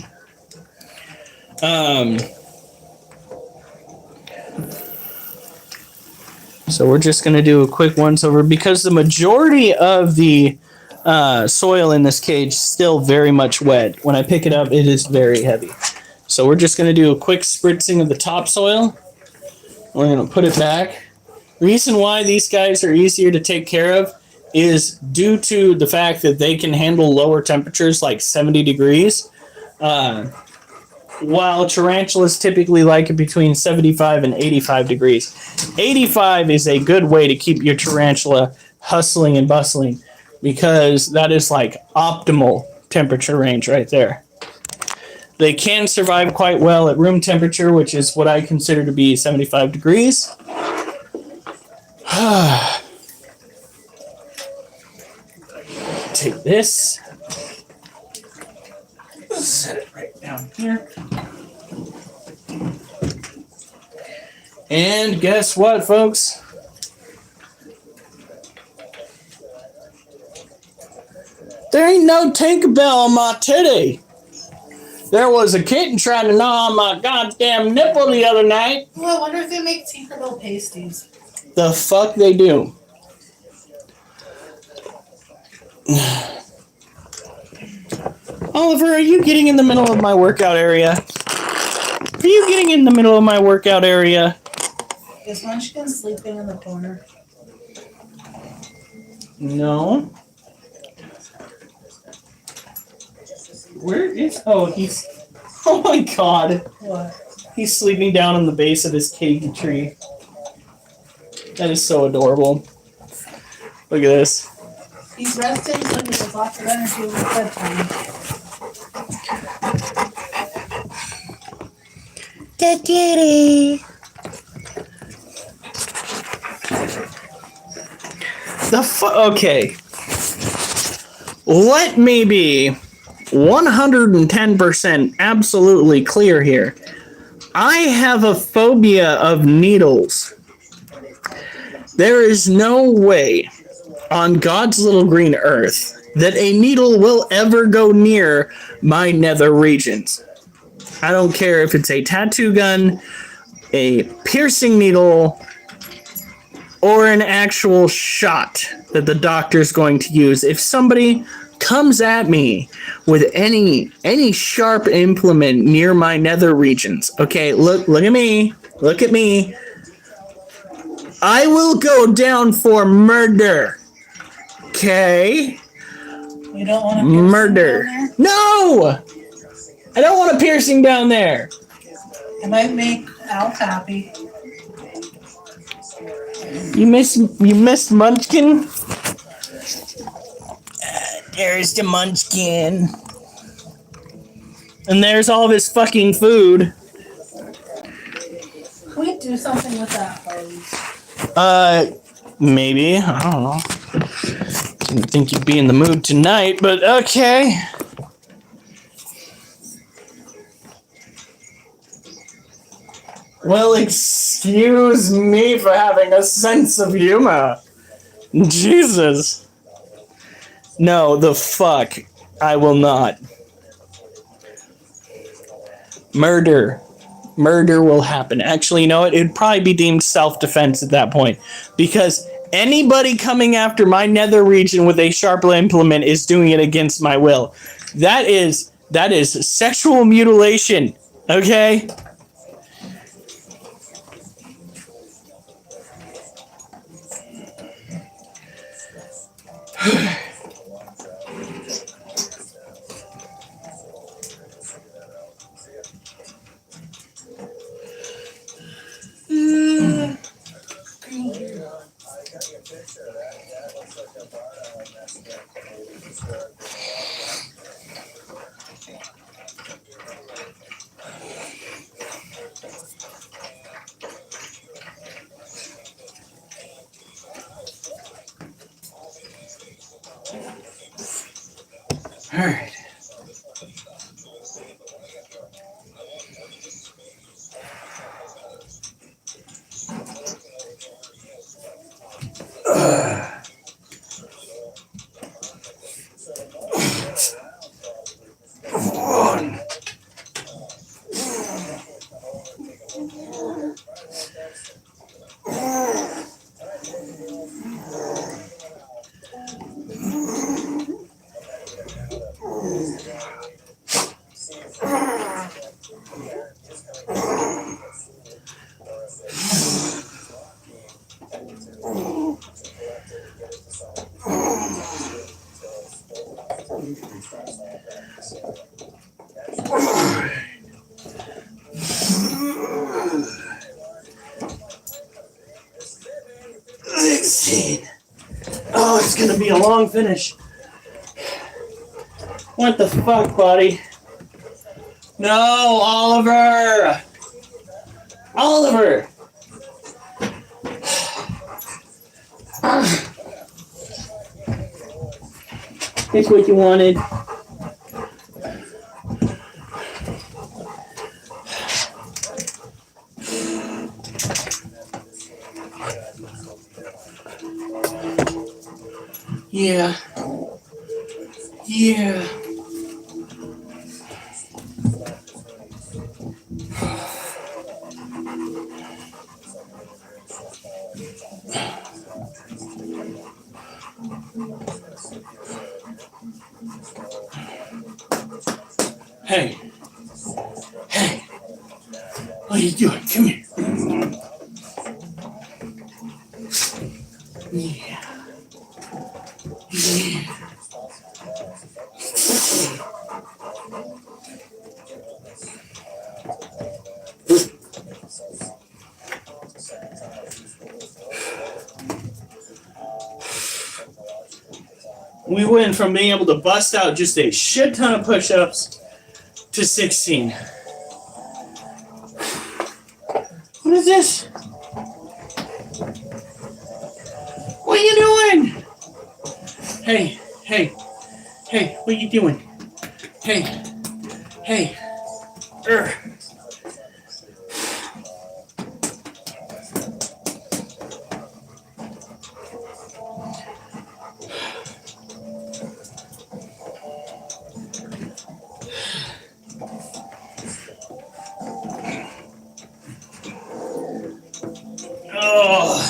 So we're just going to do a quick once over because the majority of the soil in this cage is still very much wet. When I pick it up, it is very heavy. So we're just going to do a quick spritzing of the topsoil. We're going to put it back. Reason why these guys are easier to take care of is due to the fact that they can handle lower temperatures like 70 degrees, while tarantulas typically like it between 75 and 85 degrees. 85 is a good way to keep your tarantula hustling and bustling because that is like optimal temperature range right there. They can survive quite well at room temperature, which is what I consider to be 75 degrees. Take this, set it right down here. And guess what, folks? There ain't no Tinkerbell on my titty. There was a kitten trying to gnaw on my goddamn nipple the other night. Well, I wonder if they make Tinkerbell pasties. The fuck they do. Oliver, are you getting in the middle of my workout area? Are you getting in the middle of my workout area? Is Munchkin sleeping in the corner? No. Where is... Oh, he's... Oh my god. What? He's sleeping down on the base of his cake tree. That is so adorable. Look at this. He's resting so he has lots of energy with bedtime. The kitty. Okay. Let me be 110% absolutely clear here. I have a phobia of needles. There is no way on God's little green earth that a needle will ever go near my nether regions. I don't care if it's a tattoo gun, a piercing needle, or an actual shot that the doctor's going to use. If somebody comes at me with any sharp implement near my nether regions, okay, look at me, I will go down for murder. Okay? You don't want to Murder. No! I don't want a piercing down there. It might make Al happy. You missed Munchkin? There's the Munchkin. And there's all of his fucking food. Can we do something with that hose? Maybe. I don't know. Didn't think you'd be in the mood tonight, but okay. Well, excuse me for having a sense of humor. Jesus. No, the fuck. I will not. Murder. Murder will happen. Actually, you know what? It'd probably be deemed self-defense at that point. Because anybody coming after my nether region with a sharp implement is doing it against my will. That is sexual mutilation. Okay? All right. be a long finish. What the fuck, buddy? No, Oliver! Oliver! That's what you wanted. Yeah. Yeah. Hey. Hey. What are you doing? Come here. Yeah. Yeah. We went from being able to bust out just a shit ton of push-ups to 16. What is this? What are you doing? Hey, hey, hey, what are you doing? Hey, hey. Urgh. Oh.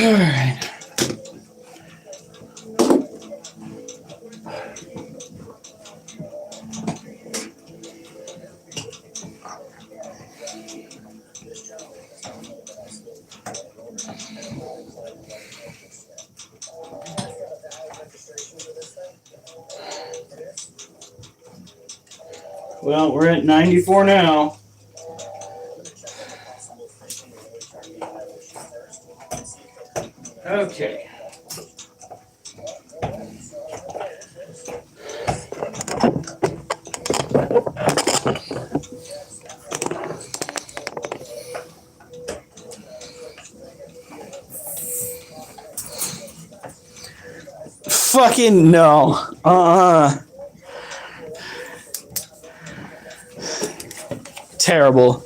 All right. Well, we're at 94 now. Okay. Fucking no. Terrible.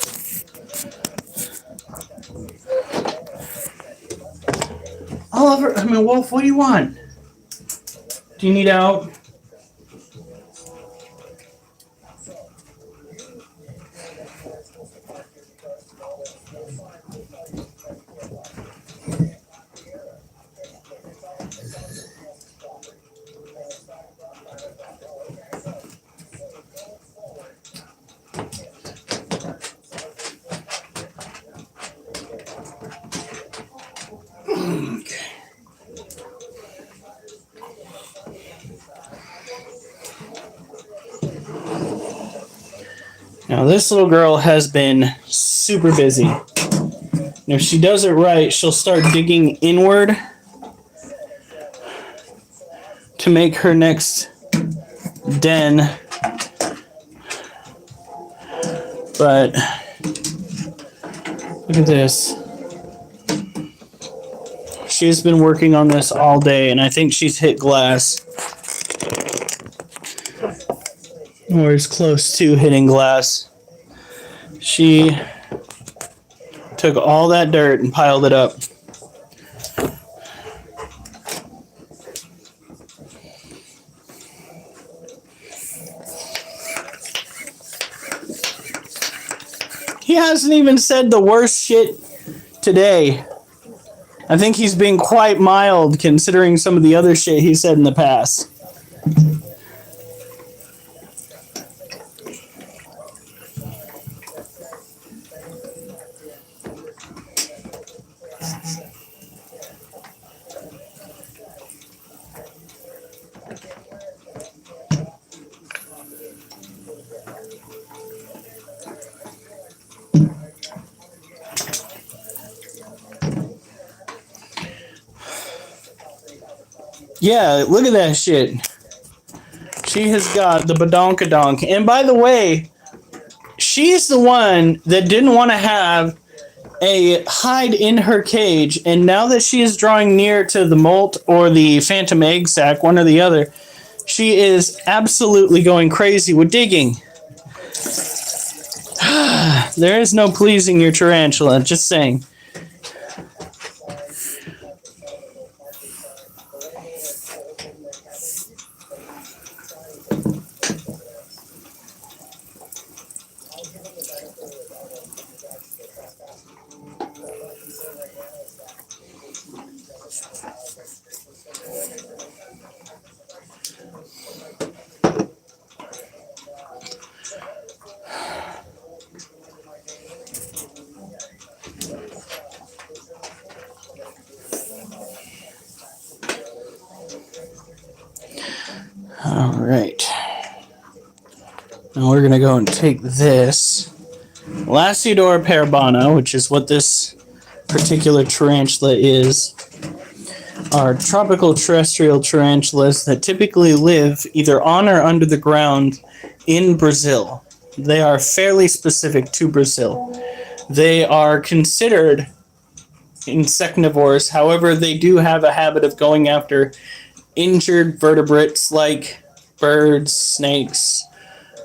Oliver, Wolf, what do you want? Do you need out? Okay. Now, this little girl has been super busy. And if she does it right, she'll start digging inward to make her next den. But look at this. She's been working on this all day, and I think she's hit glass. Or is close to hitting glass. She took all that dirt and piled it up. He hasn't even said the worst shit today. I think he's being quite mild considering some of the other shit he said in the past. Yeah, look at that shit. She has got the badonkadonk. And by the way, she's the one that didn't want to have a hide in her cage. And now that she is drawing near to the molt or the phantom egg sac, one or the other, she is absolutely going crazy with digging. There is no pleasing your tarantula, just saying. All right. Now we're going to go and take this Lasiodora parabana, which is what this particular tarantula is, are tropical terrestrial tarantulas that typically live either on or under the ground in Brazil. They are fairly specific to Brazil. They are considered insectivores, however, they do have a habit of going after injured vertebrates like birds, snakes,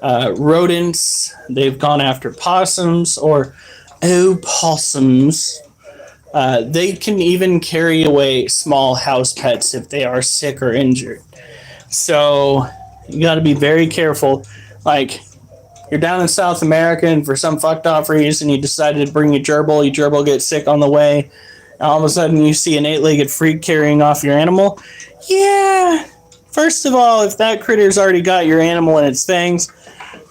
rodents. They've gone after possums or opossums. They can even carry away small house pets if they are sick or injured. So you got to be very careful. Like, you're down in South America and for some fucked off reason you decided to bring your gerbil gets sick on the way, and all of a sudden you see an 8-legged freak carrying off your animal. Yeah, first of all, if that critter's already got your animal in its fangs,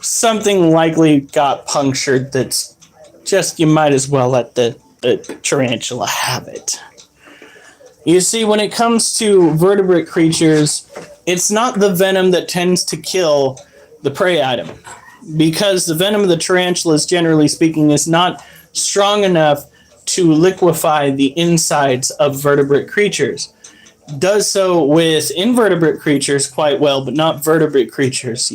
something likely got punctured that's just, you might as well let the tarantula have it. You see, when it comes to vertebrate creatures, it's not the venom that tends to kill the prey item, because the venom of the tarantulas, generally speaking, is not strong enough to liquefy the insides of vertebrate creatures. Does so with invertebrate creatures quite well, but not vertebrate creatures.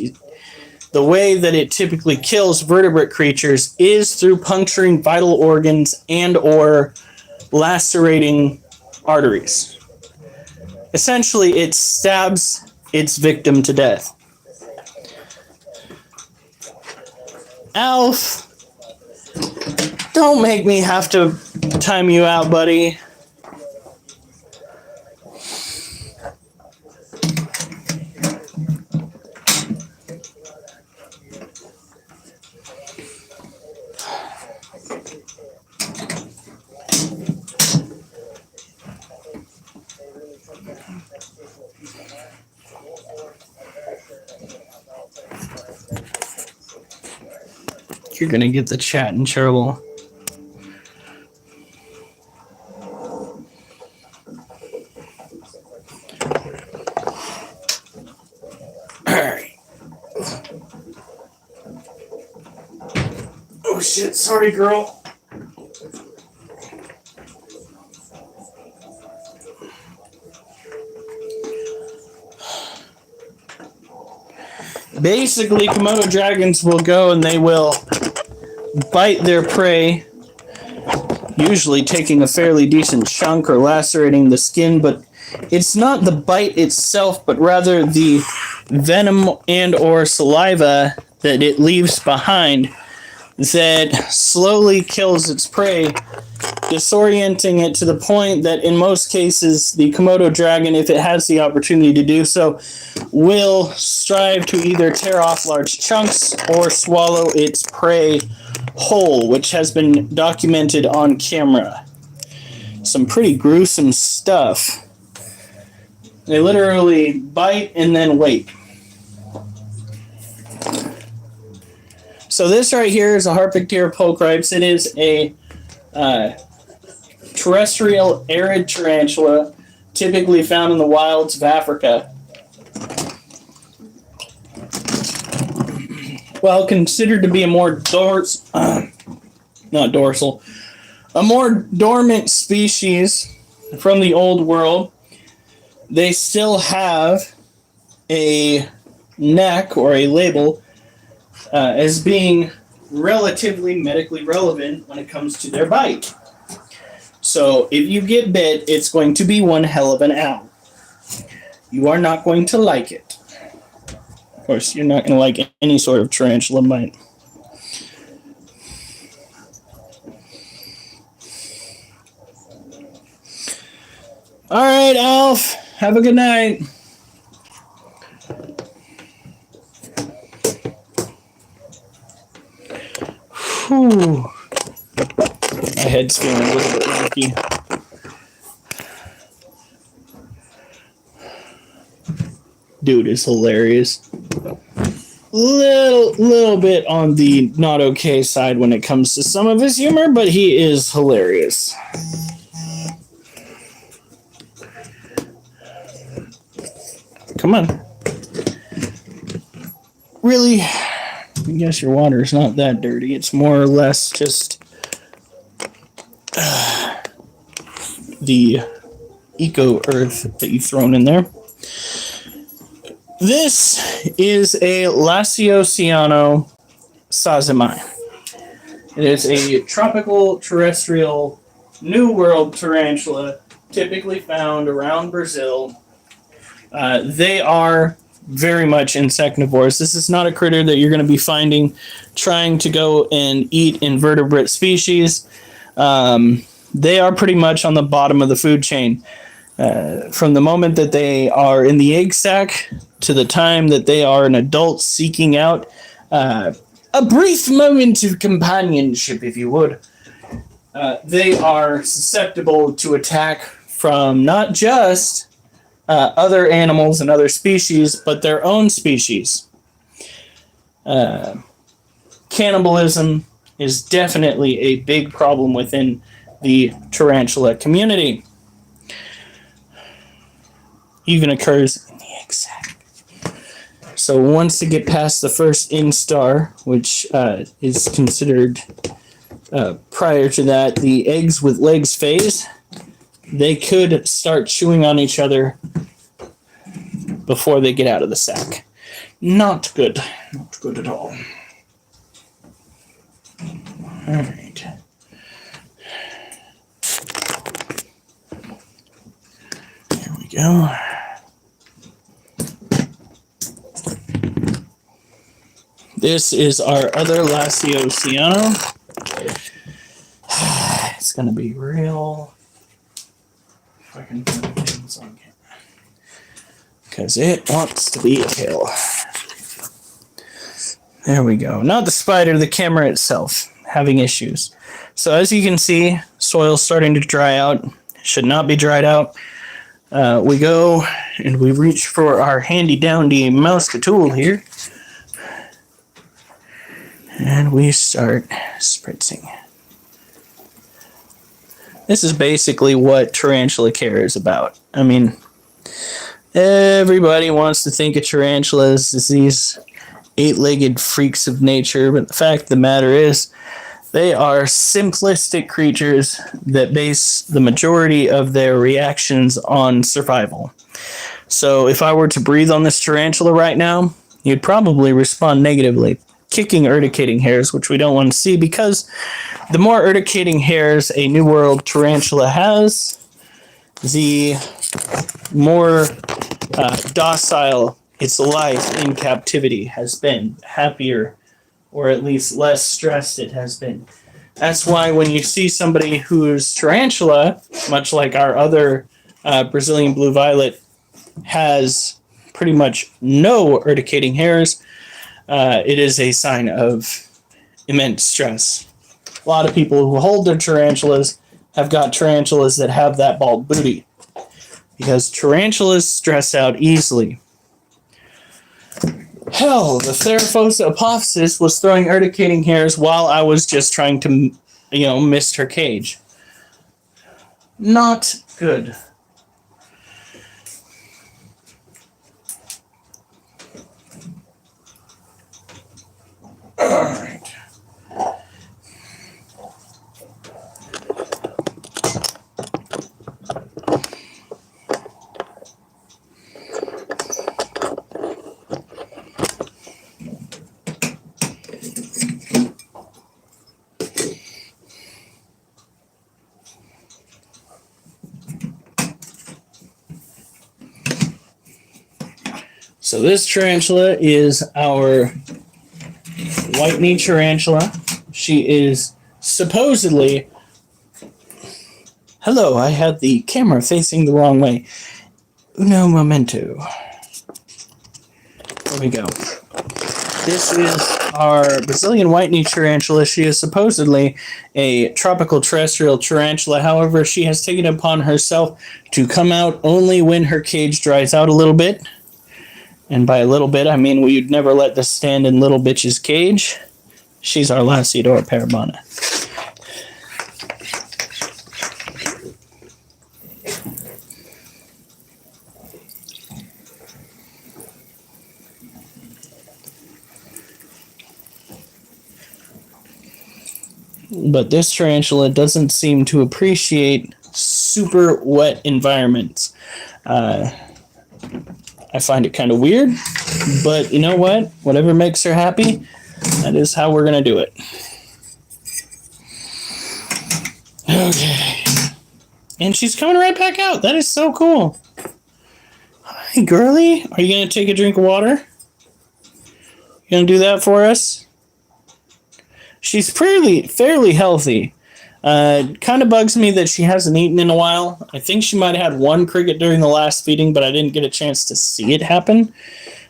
The way that it typically kills vertebrate creatures is through puncturing vital organs and or lacerating arteries. Essentially, it stabs its victim to death. Alf, don't make me have to time you out, buddy. You're gonna get the chat in trouble. Alright. Oh shit, sorry girl. Basically, Komodo dragons will go and they will bite their prey, usually taking a fairly decent chunk or lacerating the skin, but it's not the bite itself, but rather the venom and or saliva that it leaves behind that slowly kills its prey, disorienting it to the point that in most cases the Komodo dragon, if it has the opportunity to do so, will strive to either tear off large chunks or swallow its prey whole, which has been documented on camera. Some pretty gruesome stuff. They literally bite and then wait. So this right here is a Harpictera pulchripes. It is a terrestrial arid tarantula, typically found in the wilds of Africa. Well, considered to be a more a more dormant species from the old world. they still have a neck or a label as being relatively medically relevant when it comes to their bite. So if you get bit, it's going to be one hell of an owl. You are not going to like it. Of course, you're not going to like any sort of tarantula bite. All right, Alf. Have a good night. Whew. My head's feeling a little bit wonky. Dude is hilarious. Little bit on the not okay side when it comes to some of his humor, but he is hilarious. Come on. Really? I guess your water is not that dirty. It's more or less just the eco earth that you've thrown in there. This is a Lasiociano sazimai. It is a tropical terrestrial New World tarantula, typically found around Brazil. They are very much insectivores. This is not a critter that you're going to be finding trying to go and eat invertebrate species. They are pretty much on the bottom of the food chain. From the moment that they are in the egg sac to the time that they are an adult seeking out a brief moment of companionship, if you would, they are susceptible to attack from not just other animals and other species, but their own species. Cannibalism is definitely a big problem within the tarantula community. Even occurs in the egg sac. So once they get past the first instar, which is considered prior to that, the eggs with legs phase, they could start chewing on each other before they get out of the sac. Not good. Not good at all. All right. There we go. This is our other Lasiociano. It's going to be real. If I can put things on camera. Because it wants to be a tail. There we go. Not the spider, the camera itself having issues. So as you can see, soil's starting to dry out. Should not be dried out. We go and we reach for our handy dandy mouse tool here. And we start spritzing. This is basically what tarantula care is about. I mean, everybody wants to think of tarantulas as these eight-legged freaks of nature, but the fact of the matter is, they are simplistic creatures that base the majority of their reactions on survival. So if I were to breathe on this tarantula right now, you'd probably respond negatively, kicking urticating hairs, which we don't want to see, because the more urticating hairs a New World tarantula has, the more docile its life in captivity has been, happier, or at least less stressed it has been. That's why when you see somebody whose tarantula, much like our other Brazilian blue violet, has pretty much no urticating hairs, it is a sign of immense stress. A lot of people who hold their tarantulas have got tarantulas that have that bald booty, because tarantulas stress out easily. Hell, the Theraphosa apophysis was throwing urticating hairs while I was just trying to, mist her cage. Not good. Alright. So this tarantula is our white-knee tarantula. She is supposedly... Hello, I had the camera facing the wrong way. Uno momento. There we go. This is our Brazilian white-knee tarantula. She is supposedly a tropical terrestrial tarantula. However, she has taken it upon herself to come out only when her cage dries out a little bit. And by a little bit, I mean we'd never let this stand in little bitch's cage. She's our Lacidor parabana. But this tarantula doesn't seem to appreciate super wet environments. I find it kind of weird, but you know what? Whatever makes her happy, that is how we're going to do it. Okay. And she's coming right back out. That is so cool. Hi, girly. Are you going to take a drink of water? You going to do that for us? She's fairly healthy. Kind of bugs me that she hasn't eaten in a while. I think she might have had one cricket during the last feeding, but I didn't get a chance to see it happen.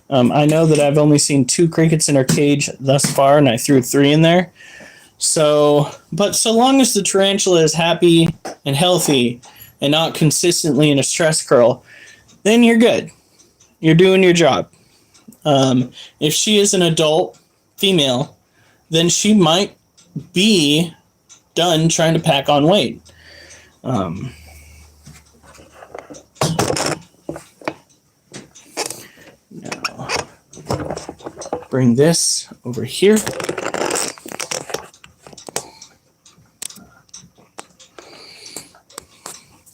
I know that I've only seen 2 crickets in her cage thus far, and I threw 3 in there. But so long as the tarantula is happy and healthy and not consistently in a stress curl, then you're good. You're doing your job. If she is an adult female, then she might be done trying to pack on weight. Now, bring this over here.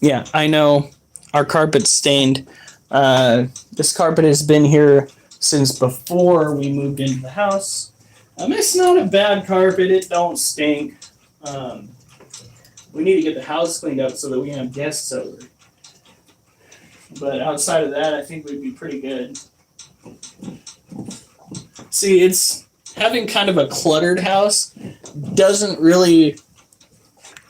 Yeah, I know our carpet's stained. This carpet has been here since before we moved into the house. It's not a bad carpet. It don't stink. We need to get the house cleaned up so that we can have guests over. But outside of that, I think we'd be pretty good. See, it's having kind of a cluttered house doesn't really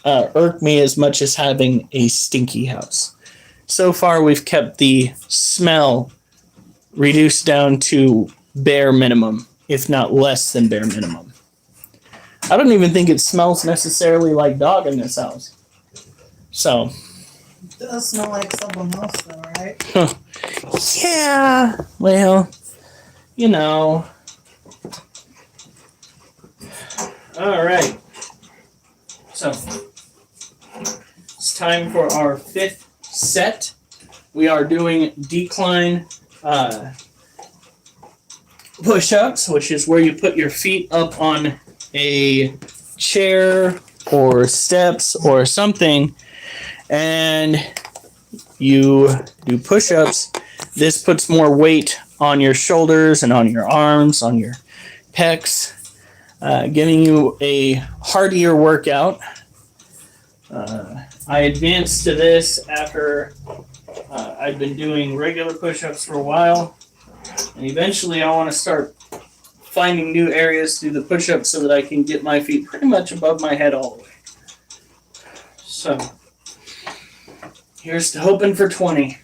irk me as much as having a stinky house. So far, we've kept the smell reduced down to bare minimum, if not less than bare minimum. I don't even think it smells necessarily like dog in this house. So. It does smell like someone else though, right? Yeah. Well, you know. All right. So, it's time for our 5th set. We are doing decline push-ups, which is where you put your feet up on a chair or steps or something, and you do push-ups. This puts more weight on your shoulders and on your arms, on your pecs, giving you a heartier workout. I advanced to this after I've been doing regular push-ups for a while. And eventually I want to start finding new areas to do the push-ups so that I can get my feet pretty much above my head all the way. So, here's to hoping for 20.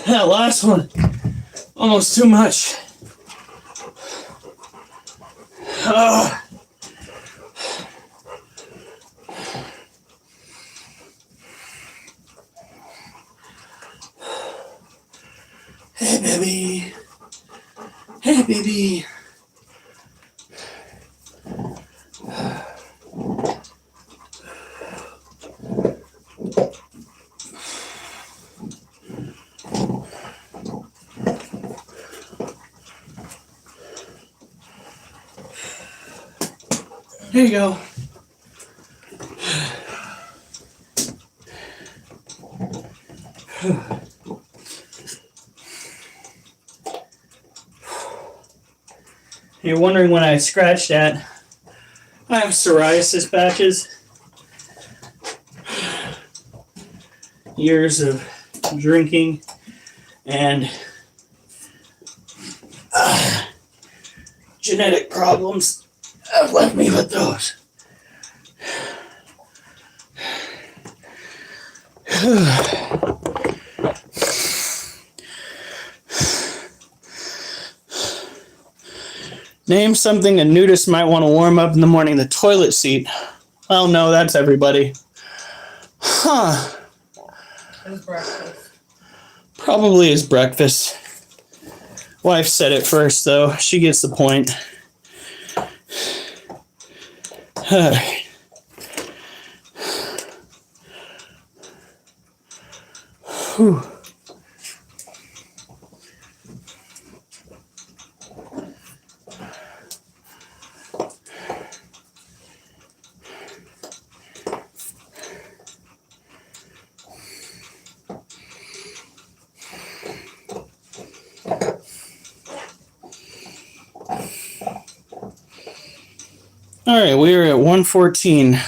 That last one, almost too much. Oh. Hey, baby. Hey, baby. Here you go. You're wondering when I scratched at. I have psoriasis patches. Years of drinking and genetic problems have left me with those. Name something a nudist might want to warm up in the morning. The toilet seat. Well, no, that's everybody. Huh. It's breakfast. Probably is breakfast. Wife said it first, though. She gets the point. Whew. All right, we are at 114.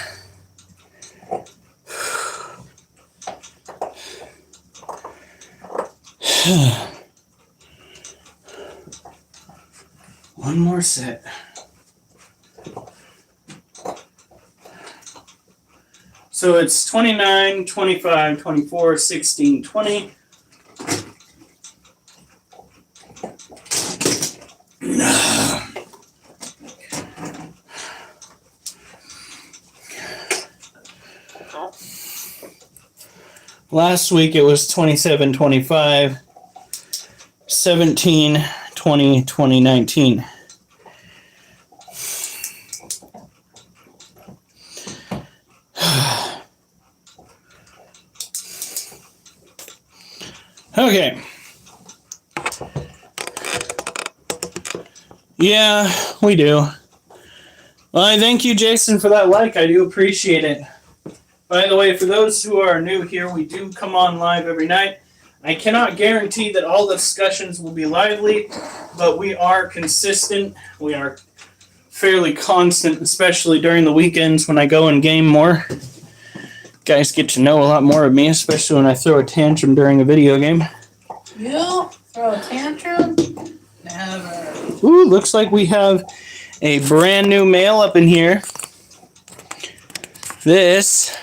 One more set. So it's 29, 25, 24, 16, 20. Last week it was 27, 25, 17, 20, 20, 19. Okay. Yeah, we do. Well, I thank you, Jason, for that like. I do appreciate it. By the way, for those who are new here, we do come on live every night. I cannot guarantee that all the discussions will be lively, but we are consistent. We are fairly constant, especially during the weekends when I go and game more. Guys get to know a lot more of me, especially when I throw a tantrum during a video game. You throw a tantrum? Never. Ooh, looks like we have a brand new male up in here. This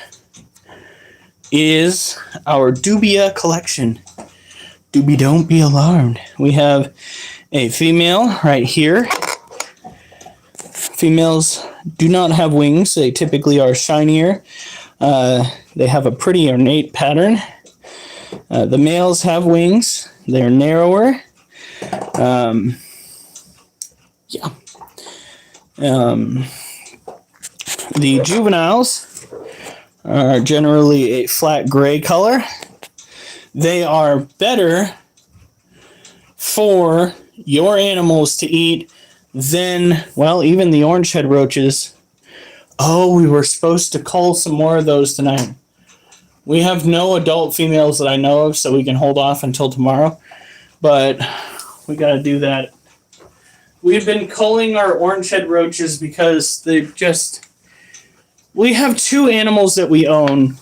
is our Dubia collection. Doobie, don't be alarmed. We have a female right here. Females do not have wings. They typically are shinier. They have a pretty ornate pattern. The males have wings. They're narrower. The juveniles are generally a flat gray color. They are better for your animals to eat than, well, even the orange head roaches. Oh, we were supposed to cull some more of those tonight. We have no adult females that I know of, so we can hold off until tomorrow. But we got to do that. We've been culling our orange head roaches because they just... We have two animals that we own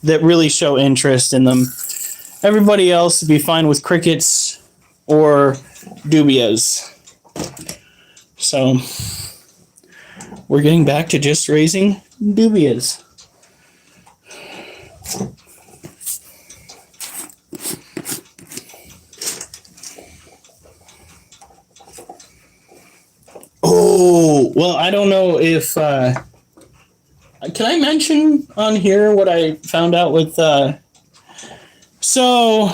that really show interest in them. Everybody else would be fine with crickets or dubias. So we're getting back to just raising dubias. Oh, well, I don't know if can I mention on here what I found out with so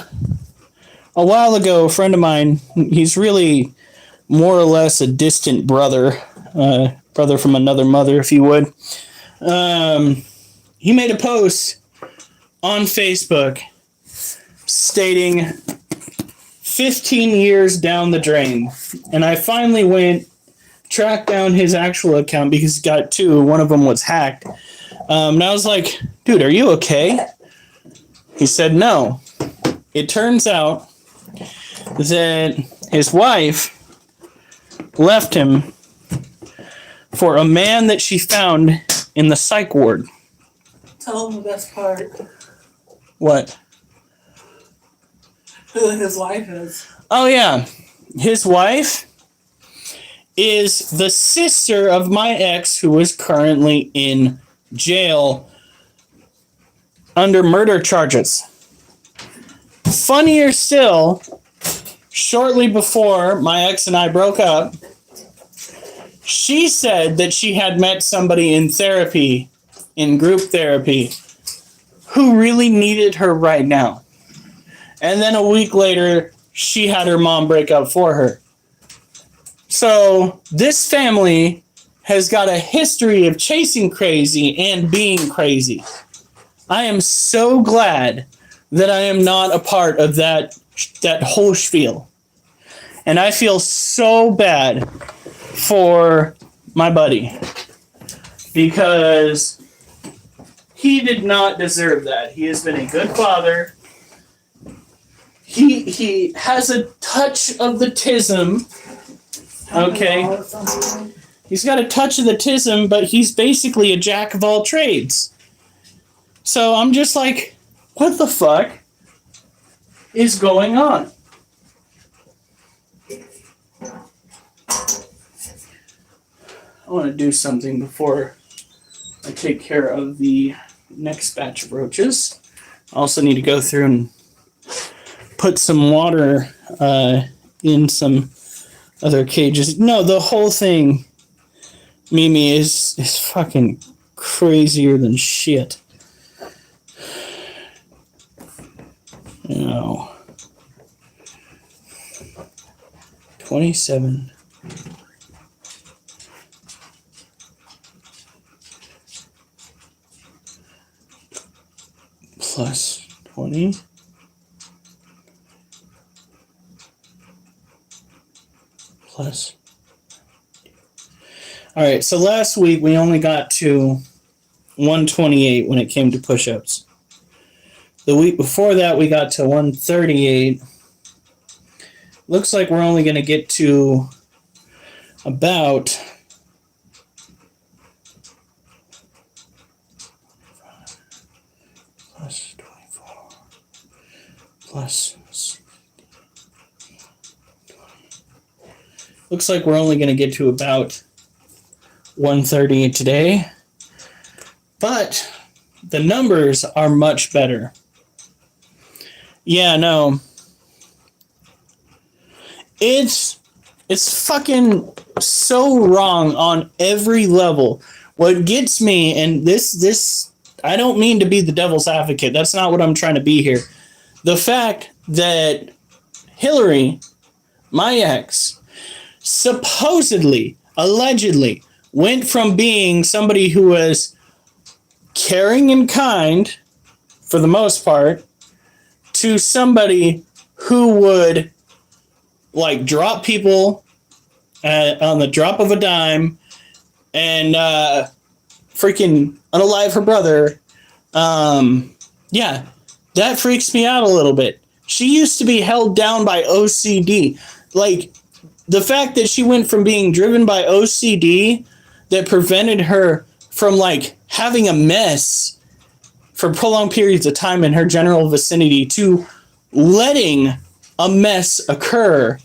a while ago, a friend of mine, he's really more or less a distant brother, brother from another mother, if you would. He made a post on Facebook stating 15 years down the drain. And I finally tracked down his actual account because he got two. One of them was hacked. And I was like, dude, are you okay? He said no. It turns out that his wife left him for a man that she found in the psych ward. Tell him the best part. What? Who his wife is. Oh, yeah. His wife is the sister of my ex, who is currently in jail under murder charges. Funnier still, shortly before my ex and I broke up, she said that she had met somebody in therapy, in group therapy, who really needed her right now. And then a week later, she had her mom break up for her. So this family has got a history of chasing crazy and being crazy. I am so glad that I am not a part of that whole spiel. And I feel so bad for my buddy because he did not deserve that. He has been a good father. He has a touch of the tism. Okay. He's got a touch of the tism, but he's basically a jack of all trades. So I'm just like, what the fuck is going on? I want to do something before I take care of the next batch of roaches. I also need to go through and put some water in some other cages. No, the whole thing, Mimi, is fucking crazier than shit. No. 27. Plus 20. Plus. All right, so last week we only got to 128 when it came to push-ups. The week before that we got to 138. Looks like we're only going to get to about plus 24 plus 60. Looks like we're only going to get to about 130 today, but the numbers are much better. Yeah, no. It's fucking so wrong on every level. What gets me, and this I don't mean to be the devil's advocate. That's not what I'm trying to be here. The fact that Hillary, my ex, supposedly, allegedly, went from being somebody who was caring and kind, for the most part, to somebody who would like drop people on the drop of a dime and freaking unalive her brother. Yeah, that freaks me out a little bit. She used to be held down by OCD. Like, the fact that she went from being driven by OCD that prevented her from like having a mess for prolonged periods of time in her general vicinity to letting a mess occur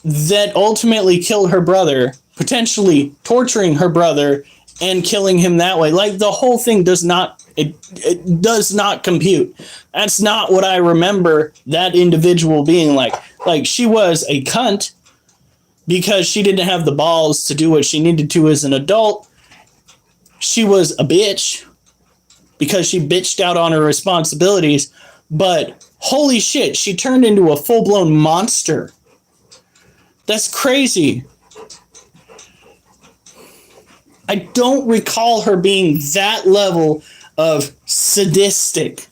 that ultimately killed her brother, potentially torturing her brother and killing him that way. Like, the whole thing does not, it does not compute. That's not what I remember that individual being like. Like, she was a cunt, because she didn't have the balls to do what she needed to as an adult, she was a bitch because she bitched out on her responsibilities. But holy shit, she turned into a full-blown monster. That's crazy. I don't recall her being that level of sadistic.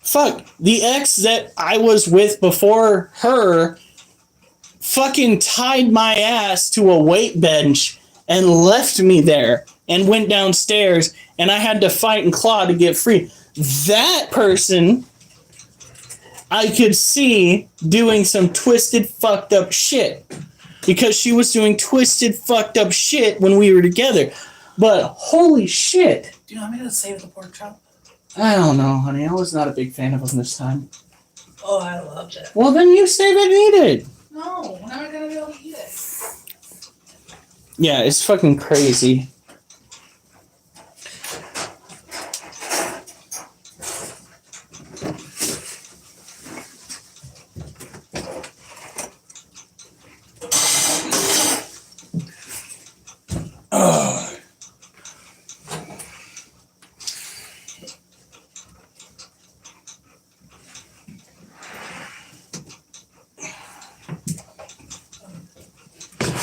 Fuck, the ex that I was with before her fucking tied my ass to a weight bench and left me there and went downstairs, and I had to fight and claw to get free. That person I could see doing some twisted, fucked up shit because she was doing twisted, fucked up shit when we were together. But holy shit. Do you want me to save the pork chop? I don't know, honey. I was not a big fan of them this time. Oh, I loved it. Well, then you save it and eat it. No, we're not gonna be able to eat it. Yeah, it's fucking crazy.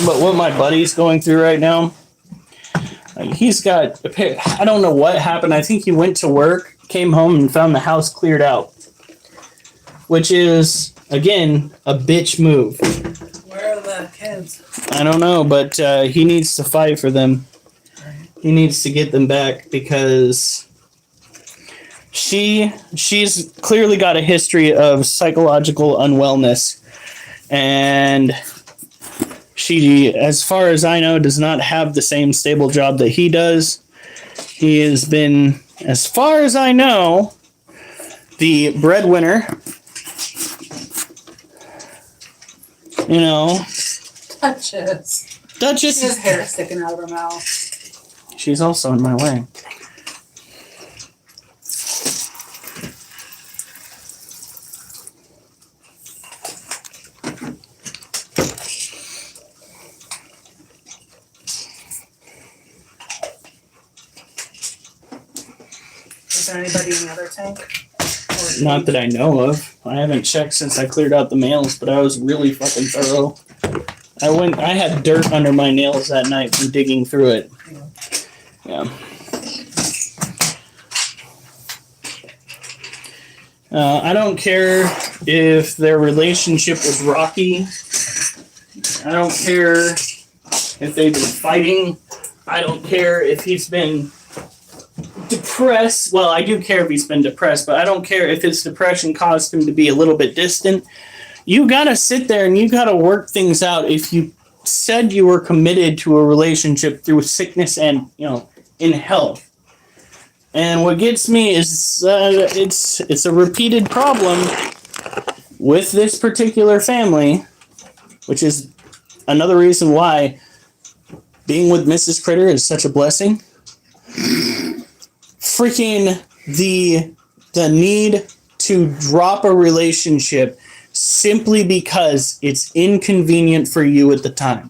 But what my buddy's going through right now, he's got, I don't know what happened. I think he went to work, came home, and found the house cleared out. Which is, again, a bitch move. Where are the kids? I don't know, but he needs to fight for them. He needs to get them back because she's clearly got a history of psychological unwellness. And she, as far as I know, does not have the same stable job that he does. He has been, as far as I know, the breadwinner. You know. Duchess. Duchess. She has hair sticking out of her mouth. She's also in my way. Is there anybody in the other tank? Not that I know of. I haven't checked since I cleared out the mails, but I was really fucking thorough. I had dirt under my nails that night from digging through it. Yeah. I don't care if their relationship was rocky. I don't care if they've been fighting. I don't care if he's been depressed. Well, I do care if he's been depressed, but I don't care if his depression caused him to be a little bit distant. You gotta sit there and you gotta work things out. If you said you were committed to a relationship through sickness and, in health. And what gets me is it's a repeated problem with this particular family, which is another reason why being with Mrs. Critter is such a blessing. Freaking the need to drop a relationship simply because it's inconvenient for you at the time.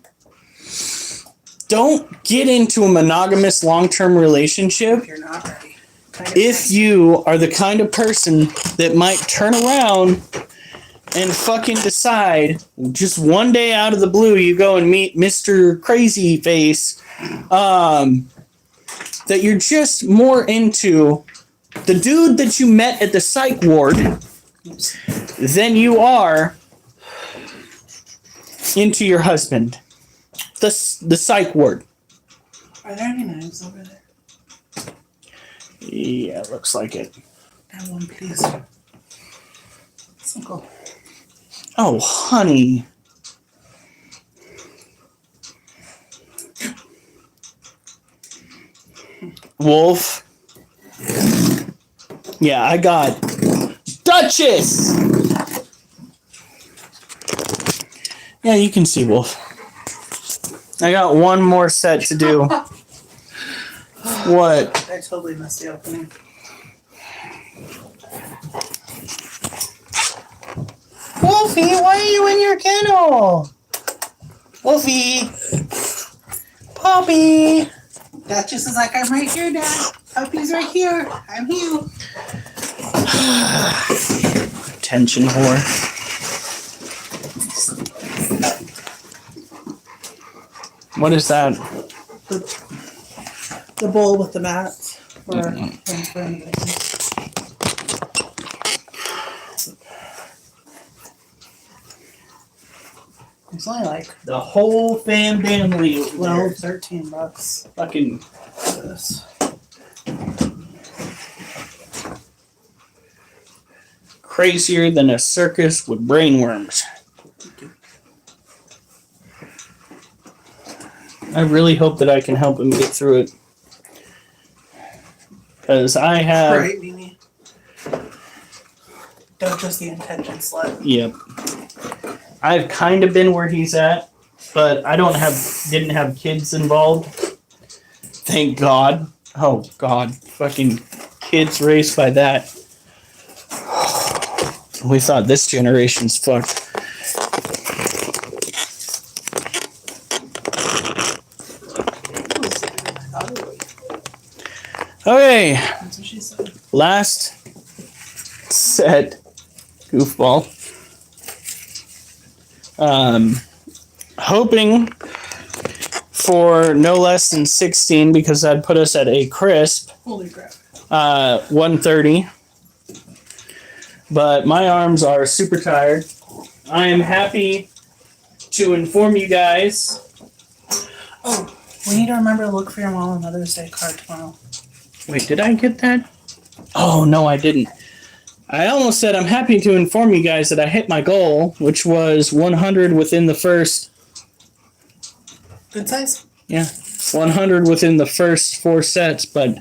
Don't get into a monogamous long-term relationship If you're not ready. if you are the kind of person that might turn around and fucking decide just one day out of the blue you go and meet Mr. Crazy Face, that you're just more into the dude that you met at the psych ward than you are into your husband. The psych ward. Are there any knives over there? Yeah, looks like it. Have one, please. Simple. Oh, honey. Wolf. Yeah, I got Duchess. Yeah, you can see Wolf. I got one more set to do. What? I totally missed the opening. Wolfie, why are you in your kennel? Wolfie. Poppy. Duchess is like, I'm right here, Dad. Puppy's right here. I'm here. Attention whore. What is that? The bowl with the mats for It's only like The whole family. over there. $13. Fucking For this. crazier than a circus with brainworms. I really hope that I can help him get through it. Because I have. Right, Mimi. Duchess the intention slut. Yep. I've kind of been where he's at, but I didn't have kids involved. Thank God. Oh God. Fucking kids raised by that. We thought this generation's fucked. Okay. That's what she said. Last set. Goofball. Hoping for no less than 16 because that'd put us at a crisp Holy crap. 130. But my arms are super tired. I am happy to inform you guys. Oh, we need to remember to look for your mom on Mother's Day card tomorrow. Wait, did I get that? Oh, no, I didn't. I almost said I'm happy to inform you guys that I hit my goal, which was 100 within the first. Good size? Yeah, 100 within the first 4 sets, but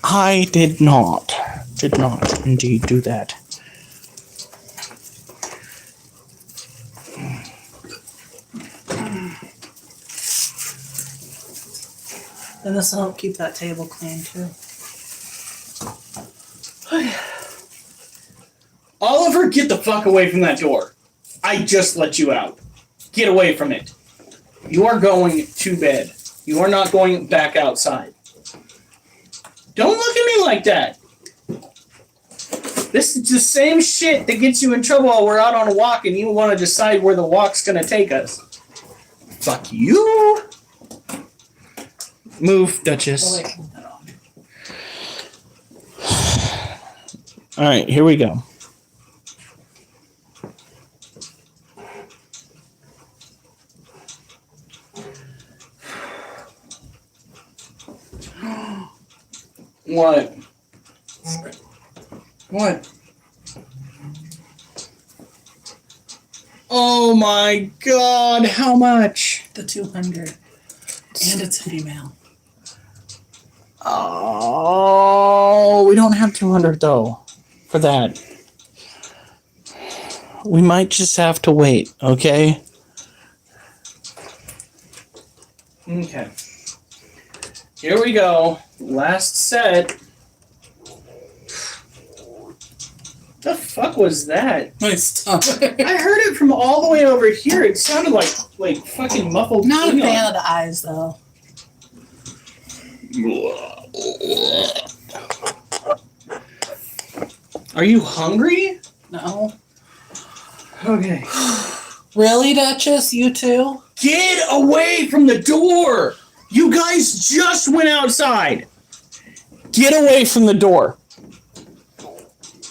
I did not indeed do that. And this will help keep that table clean too. Oliver, get the fuck away from that door. I just let you out. Get away from it. You are going to bed. You are not going back outside. Don't look at me like that. This is the same shit that gets you in trouble while we're out on a walk and you want to decide where the walk's going to take us. Fuck you. Move, Duchess. Oh, wait. All right, here we go. What? What? Oh my God, how much? The 200. And it's female. Oh, we don't have 200 though for that. We might just have to wait, okay? Okay. Here we go. Last set. The fuck was that? Nice. I heard it from all the way over here. It sounded like fucking muffled. Not a Klingon. fan of the eyes though. Are you hungry? No. Okay. Really, Duchess? You too? Get away from the door! You guys just went outside. Get away from the door.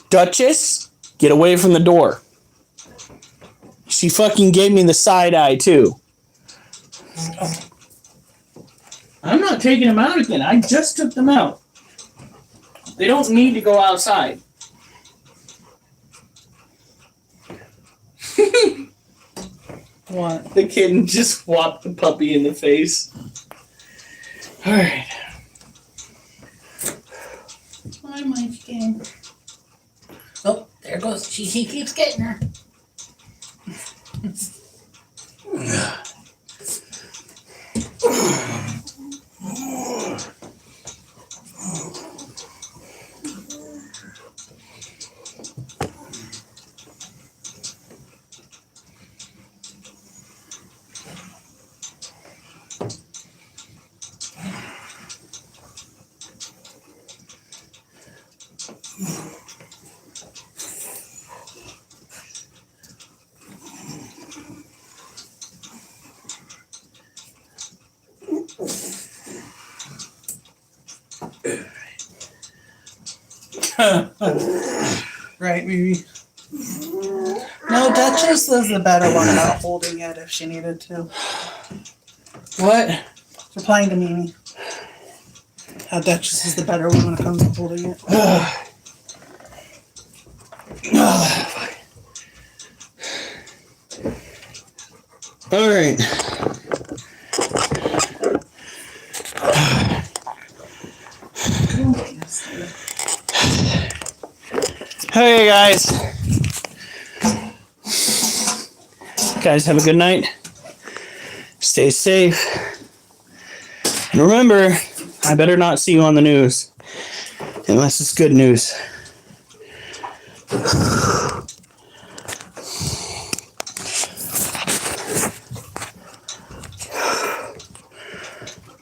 Duchess, get away from the door. She fucking gave me the side eye too. I'm not taking them out again. I just took them out. They don't need to go outside. What? The kitten just whopped the puppy in the face. Alright. Hi, Munchkin. Oh, there goes. He keeps getting her. Right, maybe. No, Duchess was the better one about holding it if she needed to. What? Replying to Mimi. How Duchess is the better one when it comes to holding it. All right. Hey guys. Guys, have a good night. Stay safe. And remember, I better not see you on the news. Unless it's good news.